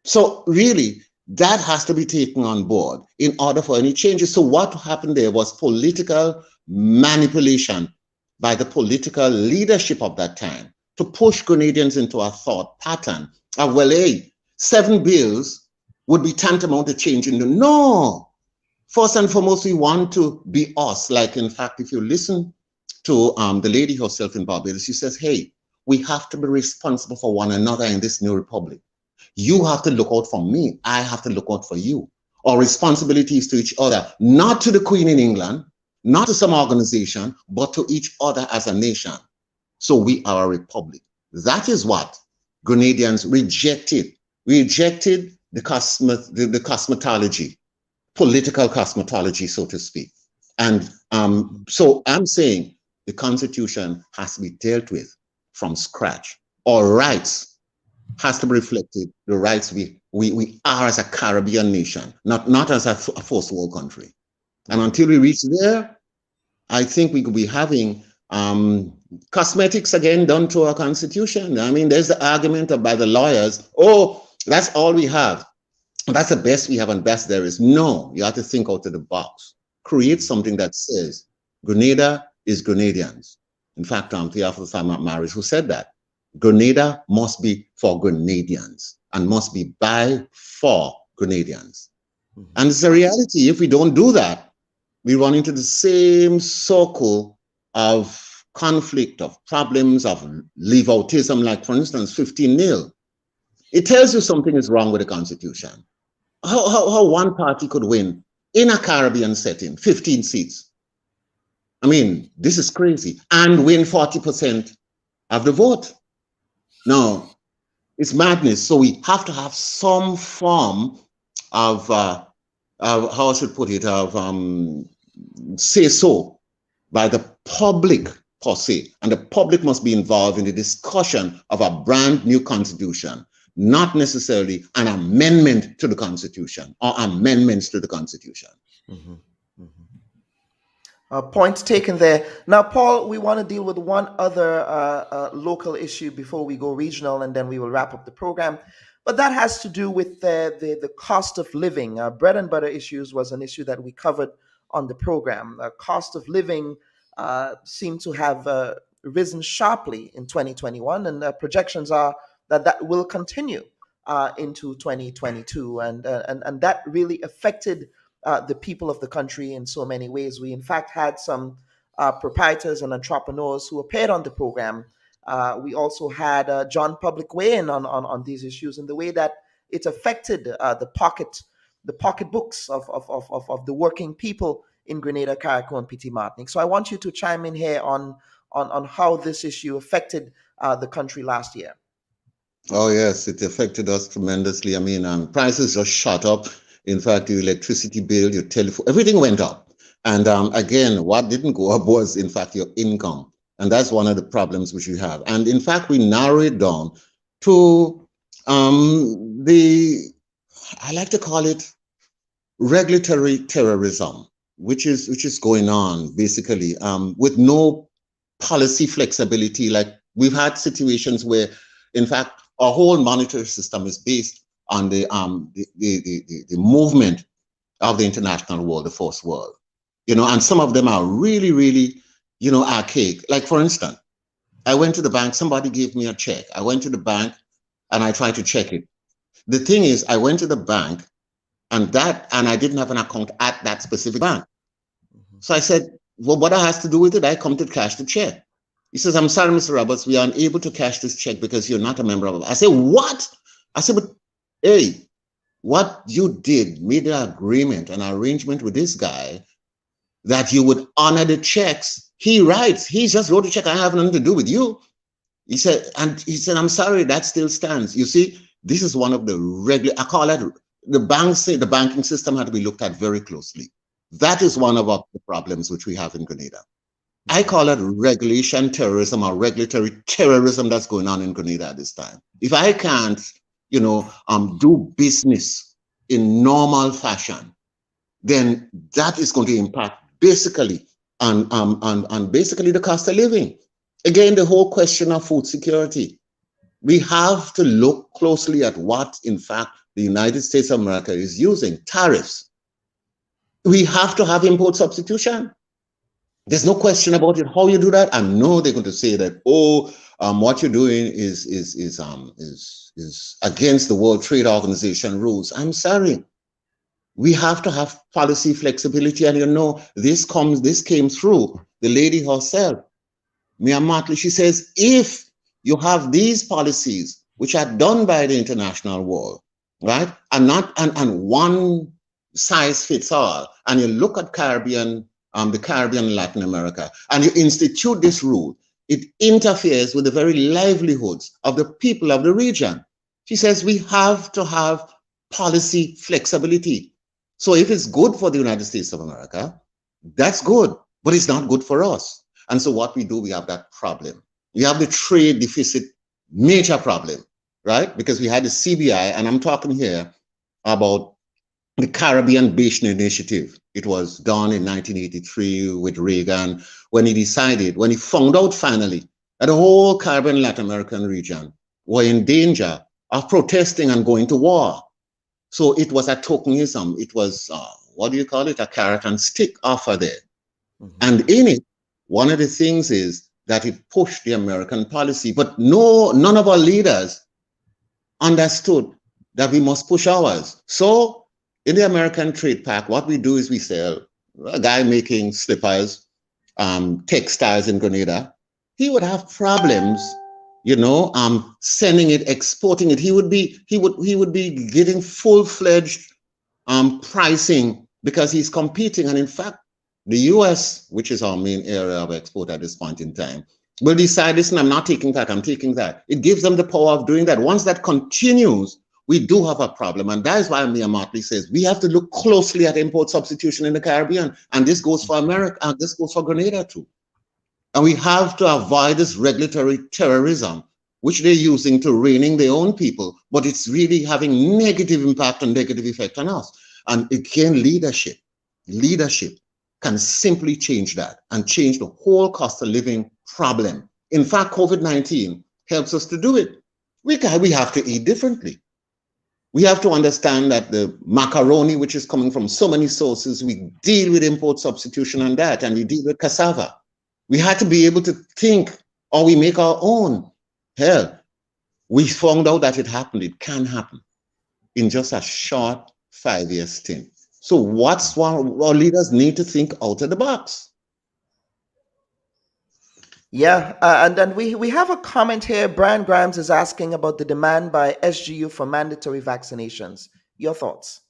Speaker 19: So really, that has to be taken on board in order for any changes. So what happened there was political manipulation by the political leadership of that time to push Grenadians into a thought pattern of, 7 bills would be tantamount to changing no. First and foremost, we want to be us. Like, in fact, if you listen to the lady herself in Barbados, she says, hey, we have to be responsible for one another in this new republic. You have to look out for me. I have to look out for you. Our responsibility is to each other, not to the Queen in England, not to some organization, but to each other as a nation. So we are a republic. That is what Grenadians rejected. Rejected the cosmetology, political cosmetology, so to speak. And so I'm saying the Constitution has to be dealt with from scratch. Our rights has to be reflected, the rights we we are as a Caribbean nation, not as a first world country. And until we reach there, I think we could be having cosmetics again done to our constitution. I mean, there's the argument by the lawyers, oh, that's all we have. That's the best we have and best there is. No, you have to think out of the box. Create something that says Grenada is Grenadians. In fact, Theophilus Maris, who said that. Grenada must be for Grenadians and must be by for Grenadians. And it's a reality. If we don't do that, we run into the same circle of conflict, of problems, of leave outism, like, for instance, 15-0. It tells you something is wrong with the Constitution. How one party could win in a Caribbean setting, 15 seats. I mean, this is crazy. And win 40% of the vote. No, it's madness. So we have to have some form of how I should put it, of say so by the public per se. And the public must be involved in the discussion of a brand new constitution, not necessarily an amendment to the Constitution or amendments to the Constitution.
Speaker 2: Point taken there. Now, Paul, we want to deal with one other local issue before we go regional, and then we will wrap up the program. But that has to do with the cost of living. Bread and butter issues was an issue that we covered on the program. Cost of living seemed to have risen sharply in 2021, and projections are that will continue into 2022, and that really affected the people of the country in so many ways. We in fact had some proprietors and entrepreneurs who appeared on the program. We also had John Public weigh in on these issues and the way that it affected the pocketbooks of the working people in Grenada, Carriacou, and PT Martinique. So I want you to chime in here on how this issue affected the country last year.
Speaker 19: Oh yes, it affected us tremendously. I mean, prices just shot up. In fact, your electricity bill, your telephone, everything went up. And again, what didn't go up was, in fact, your income. And that's one of the problems which we have. And in fact, we narrow it down to I like to call it regulatory terrorism, which is going on basically with no policy flexibility. Like, we've had situations where, in fact, our whole monetary system is based on the movement of the international world, the first world, and some of them are really, really, archaic. Like, for instance, I went to the bank, somebody gave me a check. I went to the bank and I tried to check it. The thing is, I went to the bank and I didn't have an account at that specific bank. So I said, well, what has to do with it? I come to cash the check. He says, I'm sorry, Mr. Roberts, we are unable to cash this check because you're not a member of it. I said, what? I said, but hey, what you did, made an agreement, an arrangement with this guy that you would honor the checks. He writes, he just wrote a check. I have nothing to do with you. He said, I'm sorry, that still stands. You see, this is one of the regular, I call it, the banking system had to be looked at very closely. That is one of the problems which we have in Grenada. I call it regulation terrorism or regulatory terrorism that's going on in Grenada at this time. If I can't, do business in normal fashion, then that is going to impact basically on basically the cost of living. Again, the whole question of food security. We have to look closely at what, in fact, the United States of America is using, tariffs. We have to have import substitution. There's no question about it. How you do that? I know they're going to say that, what you're doing is against the World Trade Organization rules. I'm sorry. We have to have policy flexibility, and this came through the lady herself, Mia Motley. She says, if you have these policies which are done by the international world, right, and one size fits all, and you look at the Caribbean and Latin America, and you institute this rule, it interferes with the very livelihoods of the people of the region. She says we have to have policy flexibility. So if it's good for the United States of America, that's good, but it's not good for us. And so what we do, we have that problem. We have the trade deficit, major problem, right? Because we had the CBI, and I'm talking here about the Caribbean Basin Initiative. It was done in 1983 with Reagan when he found out finally that the whole Caribbean Latin American region were in danger of protesting and going to war. So it was a tokenism. It was, what do you call it? A carrot and stick offer there. And in it, one of the things is that it pushed the American policy, but none of our leaders understood that we must push ours. So in the American trade pact, what we do is we sell a guy making slippers, textiles in Grenada. He would have problems, sending it, exporting it. He would be getting full-fledged pricing because he's competing. And in fact, the US, which is our main area of export at this point in time, will decide, listen, I'm not taking that, I'm taking that. It gives them the power of doing that. Once that continues, we do have a problem. And that is why Mia Motley says we have to look closely at import substitution in the Caribbean. And this goes for America, and this goes for Grenada too. And we have to avoid this regulatory terrorism, which they're using to reining their own people, but it's really having negative impact and negative effect on us. And again, leadership can simply change that and change the whole cost of living problem. In fact, COVID-19 helps us to do it. We have to eat differently. We have to understand that the macaroni, which is coming from so many sources, we deal with import substitution on that, and we deal with cassava. We had to be able to think, or we make our own. Hell, we found out that it happened. It can happen in just a short 5-year stint. So what's what our leaders need to think out of the box?
Speaker 2: Yeah, and then we have a comment here. Brian Grimes is asking about the demand by SGU for mandatory vaccinations. Your thoughts?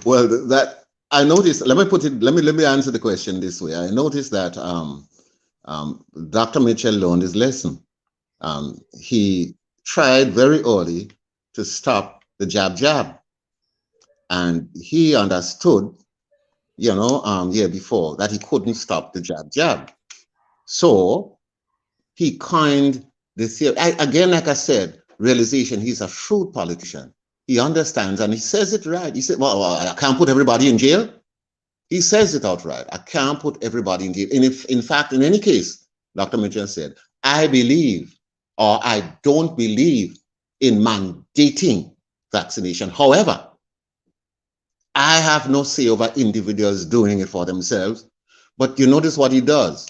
Speaker 19: Well, that I noticed. Let me answer the question this way. I noticed that Dr. Mitchell learned his lesson. He tried very early to stop the jab, and he understood, year before, that he couldn't stop the jab. So he coined the theory. Again, like I said, realization, he's a shrewd politician. He understands, and he says it right. He said, well, I can't put everybody in jail. He says it outright. I can't put everybody in jail. And if, in fact, in any case, Dr. Mitchell said, I believe, or I don't believe in mandating vaccination. However, I have no say over individuals doing it for themselves. But you notice what he does.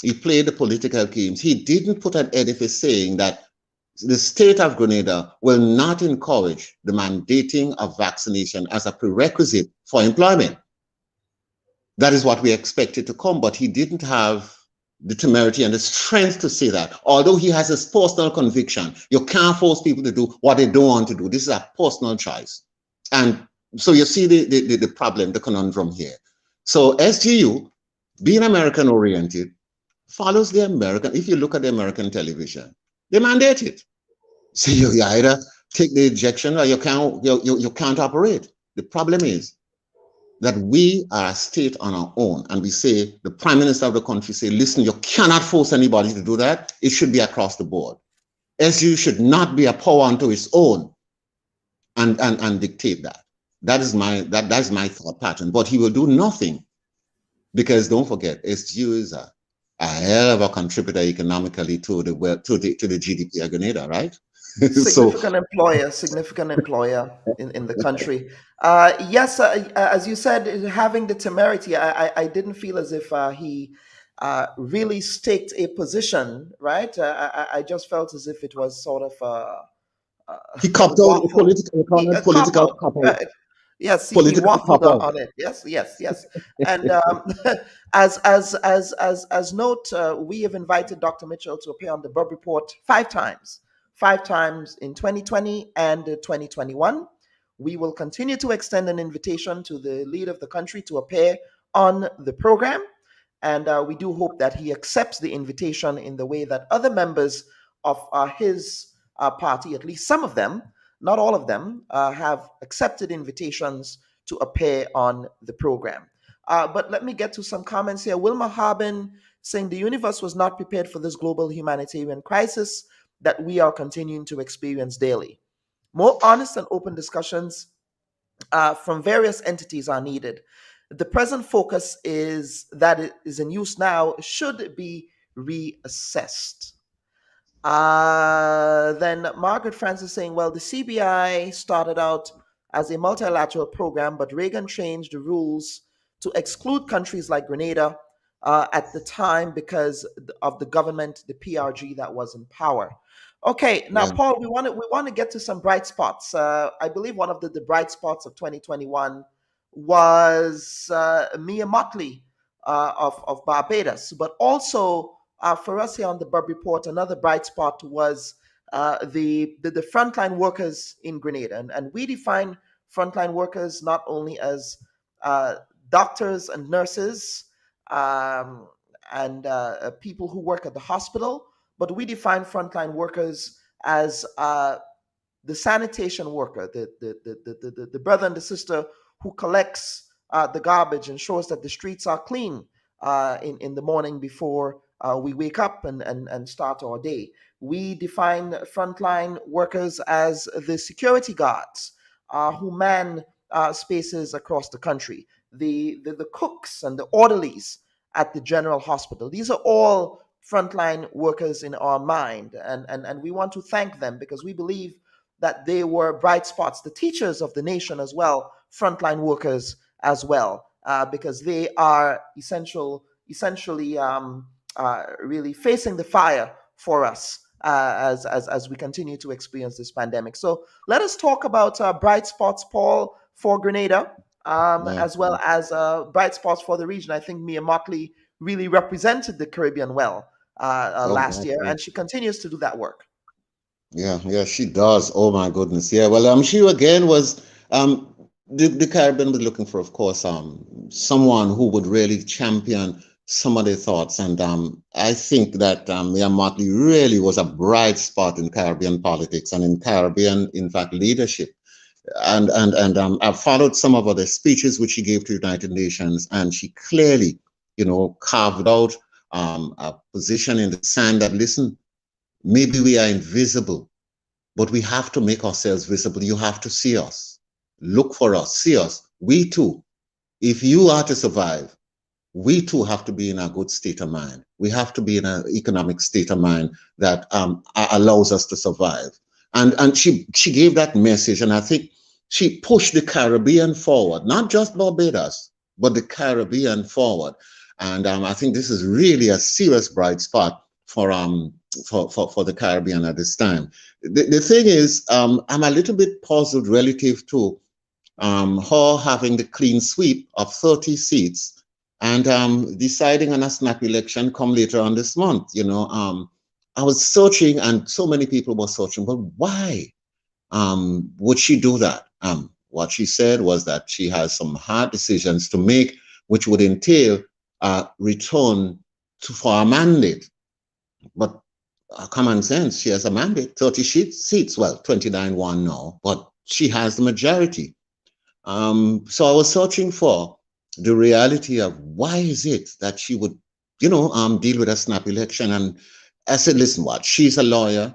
Speaker 19: He played the political games. He didn't put an edifice saying that the state of Grenada will not encourage the mandating of vaccination as a prerequisite for employment. That is what we expected to come, but he didn't have the temerity and the strength to say that. Although he has his personal conviction, you can't force people to do what they don't want to do. This is a personal choice. And so you see the problem, the conundrum here. So SGU, being American oriented, follows the American. If you look at the American television, they mandate it. So you either take the injection or you can't operate. The problem is that we are a state on our own, and we say, the prime minister of the country say, listen, you cannot force anybody to do that. It should be across the board. SGU should not be a power unto its own and dictate that. That is my thought pattern. But he will do nothing, because don't forget, SGU is a hell of a contributor economically to the GDP of Grenada, right?
Speaker 2: Significant employer in the country. Yes, as you said, having the temerity, I didn't feel as if he really staked a position, right? I just felt as if it was sort of
Speaker 19: he copped out political cop-out.
Speaker 2: Yes, he waffled on it. Yes. And as note, we have invited Dr. Mitchell to appear on the Bubb Report 5 times. 5 times in 2020 and 2021. We will continue to extend an invitation to the leader of the country to appear on the program. And we do hope that he accepts the invitation in the way that other members of his party, at least some of them, not all of them, have accepted invitations to appear on the program. But let me get to some comments here. Wilma Harbin saying the universe was not prepared for this global humanitarian crisis. that we are continuing to experience daily. More honest and open discussions from various entities are needed. The present focus is that it is in use now should be reassessed. Then Margaret Francis saying, well, the CBI started out as a multilateral program, but Reagan changed the rules to exclude countries like Grenada at the time because of the government, the PRG that was in power. Okay, now Paul, we want to get to some bright spots. I believe one of the bright spots of 2021 was Mia Mottley of Barbados, but also for us here on the Bubb Report, another bright spot was the frontline workers in Grenada, and we define frontline workers not only as doctors and nurses and people who work at the hospital, but we define frontline workers as the sanitation worker, the brother and the sister who collects the garbage, ensures that the streets are clean in the morning before we wake up and start our day. We define frontline workers as the security guards who man spaces across the country, the cooks and the orderlies at the general hospital. These are all frontline workers in our mind, and we want to thank them because we believe that they were bright spots. The teachers of the nation as well, frontline workers as well, because they are essentially really facing the fire for us as we continue to experience this pandemic. So let us talk about bright spots, Paul, for Grenada, as well as bright spots for the region. I think Mia Mottley really represented the Caribbean well last year, and she continues to do that work.
Speaker 19: Yeah, she does. Oh my goodness. Yeah, well, she again was the Caribbean was looking for, of course, someone who would really champion some of their thoughts, and I think that Mia Mottley really was a bright spot in Caribbean politics and in Caribbean, in fact, leadership. And I've followed some of the speeches which she gave to the United Nations, and she clearly, carved out a position in the sand that, listen, maybe we are invisible, but we have to make ourselves visible. You have to see us, look for us, see us. We too, if you are to survive, we too have to be in a good state of mind. We have to be in an economic state of mind that allows us to survive. And she gave that message, and I think she pushed the Caribbean forward, not just Barbados, but the Caribbean forward. And I think this is really a serious bright spot for the Caribbean at this time. The thing is, I'm a little bit puzzled relative to her having the clean sweep of 30 seats and deciding on a snap election come later on this month. I was searching, and so many people were searching, but why would she do that? What she said was that she has some hard decisions to make, which would entail return for a mandate. But common sense, she has a mandate, 30 seats, well, 29 won now, but she has the majority. So I was searching for the reality of why is it that she would, deal with a snap election. And I said, listen, she's a lawyer,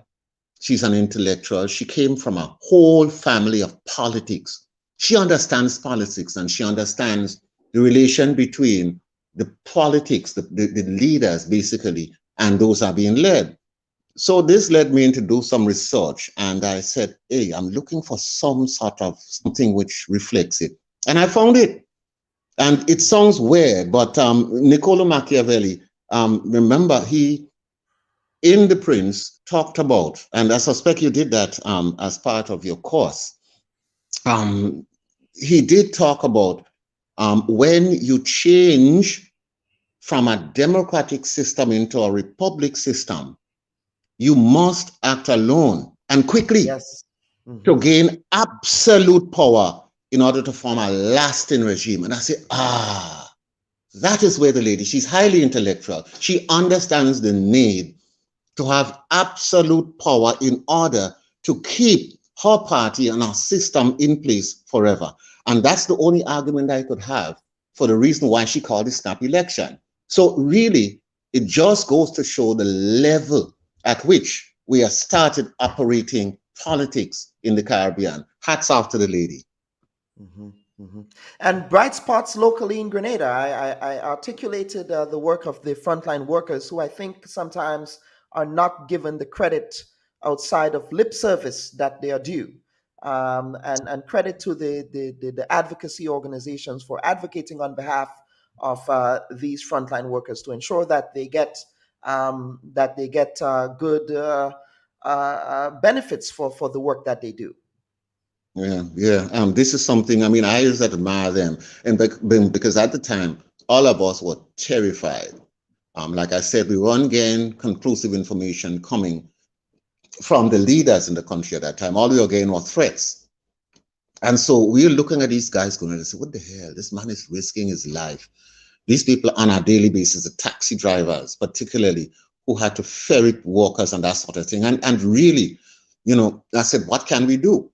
Speaker 19: she's an intellectual, she came from a whole family of politics. She understands politics, and she understands the relation between the politics, the leaders basically, and those are being led. So this led me to do some research, and I said, hey, I'm looking for some sort of something which reflects it. And I found it. And it sounds weird, but Niccolo Machiavelli, remember, he, in The Prince, talked about, and I suspect you did that as part of your course, he did talk about when you change from a democratic system into a republic system, you must act alone and quickly to gain absolute power in order to form a lasting regime. And I say, that is where the lady, she's highly intellectual. She understands the need to have absolute power in order to keep her party and our system in place forever. And that's the only argument I could have for the reason why she called it snap election. So really, it just goes to show the level at which we have started operating politics in the Caribbean. Hats off to the lady.
Speaker 2: And bright spots locally in Grenada. I articulated the work of the frontline workers, who I think sometimes are not given the credit outside of lip service that they are due. And credit to the advocacy organizations for advocating on behalf of these frontline workers to ensure that they get good benefits for the work that they do.
Speaker 19: Yeah. This is something, I mean, I always admire them. And because at the time, all of us were terrified. Like I said, we weren't getting conclusive information coming from the leaders in the country at that time. All we were getting were threats. And so we're looking at these guys going and say, what the hell? This man is risking his life. These people on a daily basis, the taxi drivers, particularly, who had to ferry workers and that sort of thing. And really, I said, what can we do?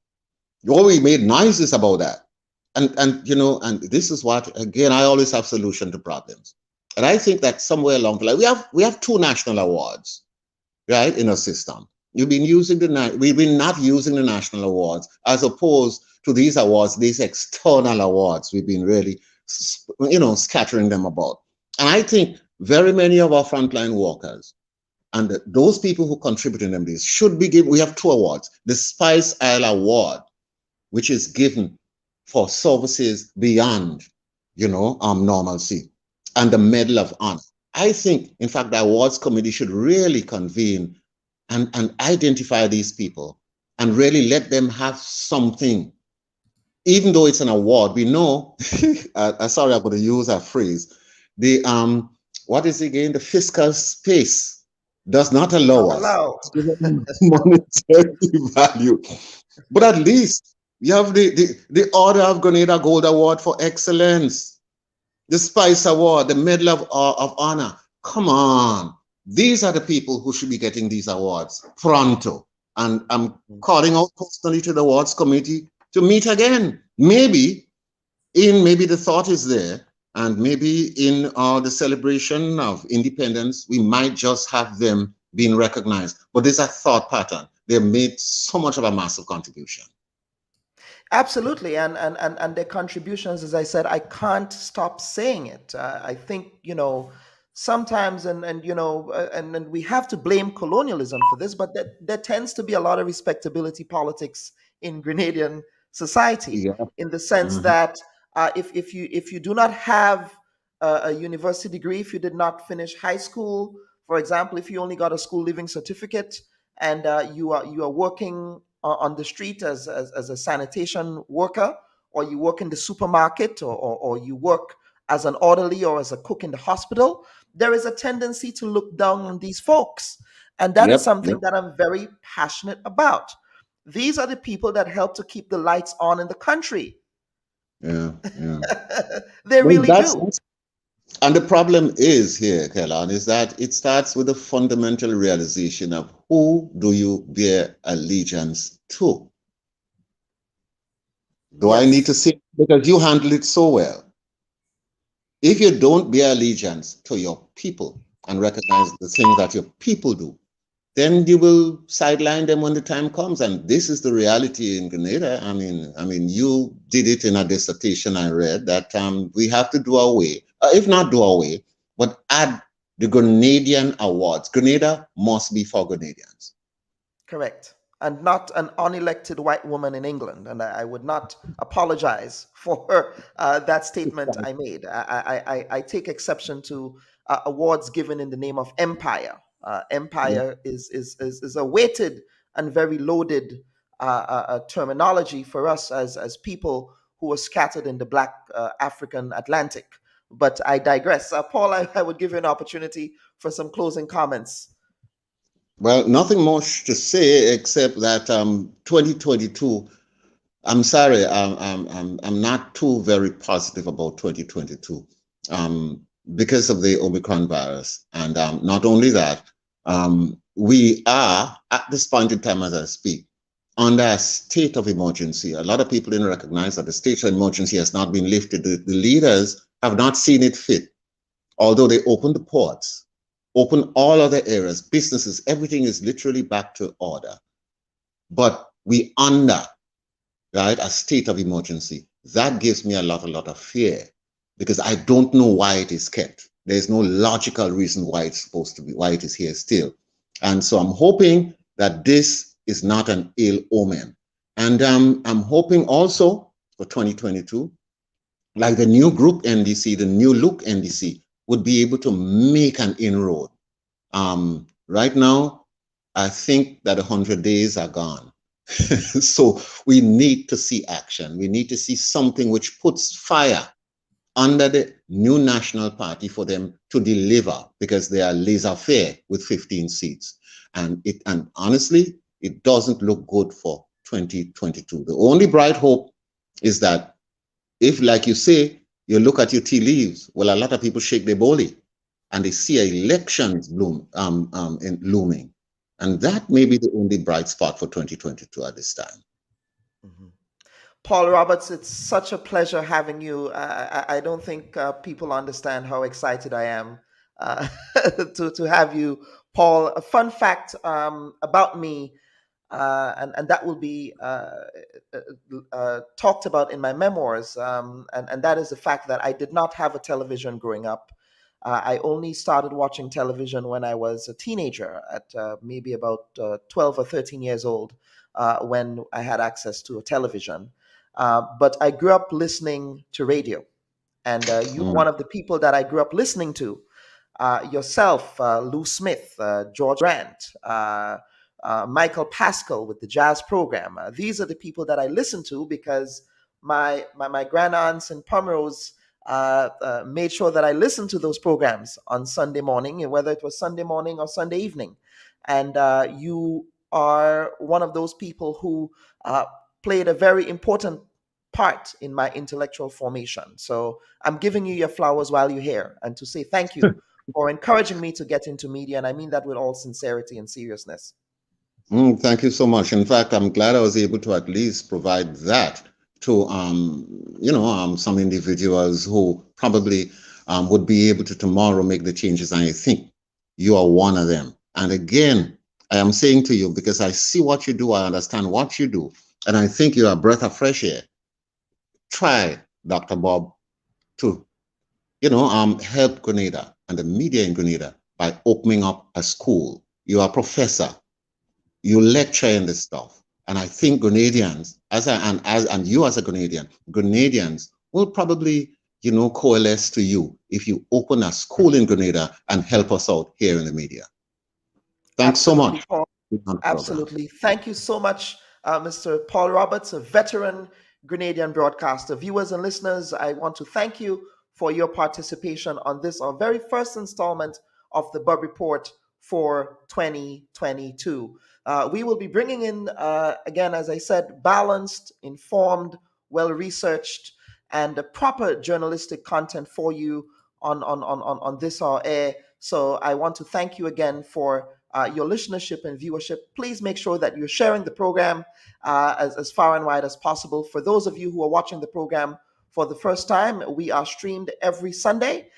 Speaker 19: Well, we made noises about that. And this is what, again, I always have solution to problems. And I think that somewhere along the line, we have 2 national awards, right, in our system. We've been not using the national awards as opposed to these awards, these external awards. We've been really, scattering them about. And I think very many of our frontline workers and those people who contribute in them, these should be given. We have 2 awards: the Spice Isle Award, which is given for services beyond, normalcy, and the Medal of Honor. I think, in fact, the awards committee should really convene and identify these people and really let them have something. Even though it's an award, we know, sorry, I'm going to use a phrase, what is it again? The fiscal space does not allow us to give them monetary value. But at least you have the Order of Grenada Gold Award for Excellence, the Spice Award, the Medal of Honor. Come on. These are the people who should be getting these awards pronto. And I'm calling out personally to the awards committee to meet again. Maybe the thought is there, and maybe in the celebration of independence, we might just have them being recognized. But there's a thought pattern. They made so much of a massive contribution.
Speaker 2: Absolutely, and their contributions, as I said, I can't stop saying it. I think sometimes, and we have to blame colonialism for this, but there tends to be a lot of respectability politics in Grenadian society, in the sense that if you do not have a university degree, if you did not finish high school, for example, if you only got a school leaving certificate, and you are working on the street as a sanitation worker, or you work in the supermarket, or you work as an orderly or as a cook in the hospital, there is a tendency to look down on these folks. And that is something that I'm very passionate about. These are the people that help to keep the lights on in the country.
Speaker 19: Yeah.
Speaker 2: They really do.
Speaker 19: And the problem is here, Kellan, is that it starts with the fundamental realization of who do you bear allegiance to? Do I need to say, because you handle it so well. If you don't bear allegiance to your people and recognize the things that your people do, then you will sideline them when the time comes. And this is the reality in Grenada. I mean, you did it in a dissertation I read that we have to do away, if not do away, but add the Grenadian awards. Grenada must be for Grenadians.
Speaker 2: Correct. And not an unelected white woman in England. And I would not apologize for that statement I made. I take exception to awards given in the name of empire. Empire is a weighted and very loaded terminology for us as people who are scattered in the Black African Atlantic. But I digress. Paul, I would give you an opportunity for some closing comments.
Speaker 19: Well, nothing much to say except that 2022. I'm sorry, I'm not too very positive about 2022 because of the Omicron virus, and not only that. We are, at this point in time as I speak, under a state of emergency. A lot of people didn't recognize that the state of emergency has not been lifted. The leaders have not seen it fit, although they opened the ports open all other areas, businesses, everything is literally back to order. But we under, right, a state of emergency. That gives me a lot of fear, because I don't know why it is kept. There's no logical reason why it's supposed to be, why it is here still. And so I'm hoping that this is not an ill omen. And I'm hoping also for 2022, like the new group NDC, the new look NDC, would be able to make an inroad. Right now, I think that 100 days are gone. So we need to see action. We need to see something which puts fire under the new National Party for them to deliver, because they are laissez-faire with 15 seats. And honestly, it doesn't look good for 2022. The only bright hope is that if, like you say, you look at your tea leaves, well, a lot of people shake their boli and they see elections looming. And that may be the only bright spot for 2022 at this time.
Speaker 2: Paul Roberts, it's such a pleasure having you. I don't think people understand how excited I am to have you, Paul. A fun fact about me, and that will be talked about in my memoirs, and that is the fact that I did not have a television growing up. I only started watching television when I was a teenager, at maybe about 12 or 13 years old, when I had access to a television. But I grew up listening to radio, and you're one of the people that I grew up listening to. Yourself, Lou Smith, George Grant, Michael Pascal with the jazz program. These are the people that I listen to, because my grandaunt and Pomeroys made sure that I listened to those programs on Sunday morning, whether it was Sunday morning or Sunday evening. And you are one of those people who played a very important part in my intellectual formation. So I'm giving you your flowers while you're here, and to say thank you for encouraging me to get into media. And I mean that with all sincerity and seriousness.
Speaker 19: Thank you so much. In fact, I'm glad I was able to at least provide that to some individuals who probably would be able to tomorrow make the changes. And I think you are one of them. And again, I am saying to you, because I see what you do, I understand what you do, and I think you're a breath of fresh air. Try, Dr. Bob, to help Grenada and the media in Grenada by opening up a school. You are a professor. You lecture in this stuff. And I think Grenadians, and you as a Grenadians will probably, coalesce to you if you open a school in Grenada and help us out here in the media. Thanks so much.
Speaker 2: Paul. Absolutely. Thank you so much, Mr. Paul Roberts, a veteran Grenadian broadcaster. Viewers and listeners, I want to thank you for your participation on this, our very first installment of the Bubb Report for 2022. We will be bringing in, again, as I said, balanced, informed, well-researched, and proper journalistic content for you on this our air. So I want to thank you again for your listenership and viewership. Please make sure that you're sharing the program as far and wide as possible. For those of you who are watching the program for the first time, we are streamed every Sunday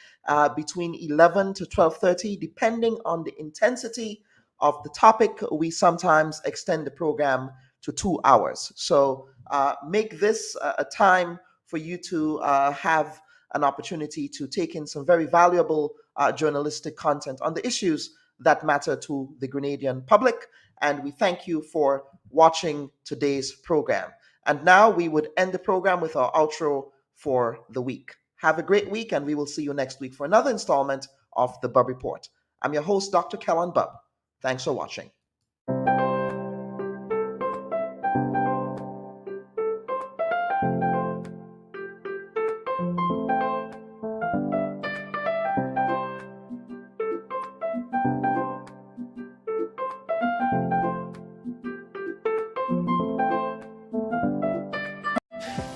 Speaker 2: between 11 to 12:30, depending on the intensity of the topic. We sometimes extend the program to 2 hours. So make this a time for you to have an opportunity to take in some very valuable journalistic content on the issues that matter to the Grenadian public. And we thank you for watching today's program. And now we would end the program with our outro for the week. Have a great week, and we will see you next week for another installment of the Bubb Report. I'm your host, Dr. Kellen Bubb. Thanks for watching.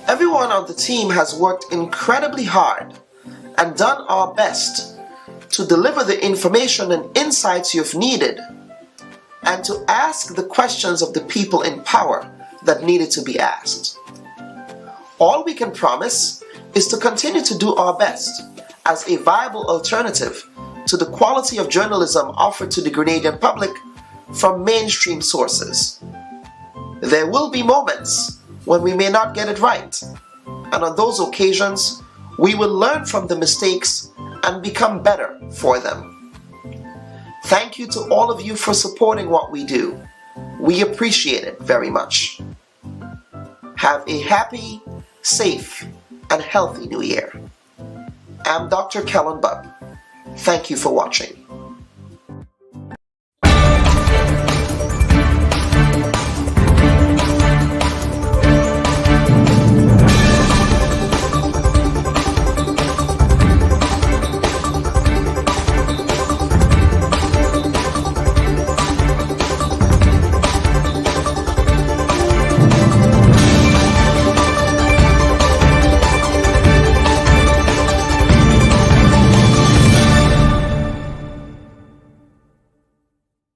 Speaker 2: Everyone on the team has worked incredibly hard and done our best to deliver the information and insights you've needed, and to ask the questions of the people in power that needed to be asked. All we can promise is to continue to do our best as a viable alternative to the quality of journalism offered to the Grenadian public from mainstream sources. There will be moments when we may not get it right, and on those occasions, we will learn from the mistakes and become better for them. Thank you to all of you for supporting what we do. We appreciate it very much. Have a happy, safe, and healthy New Year. I'm Dr. Kellen Bubb. Thank you for watching.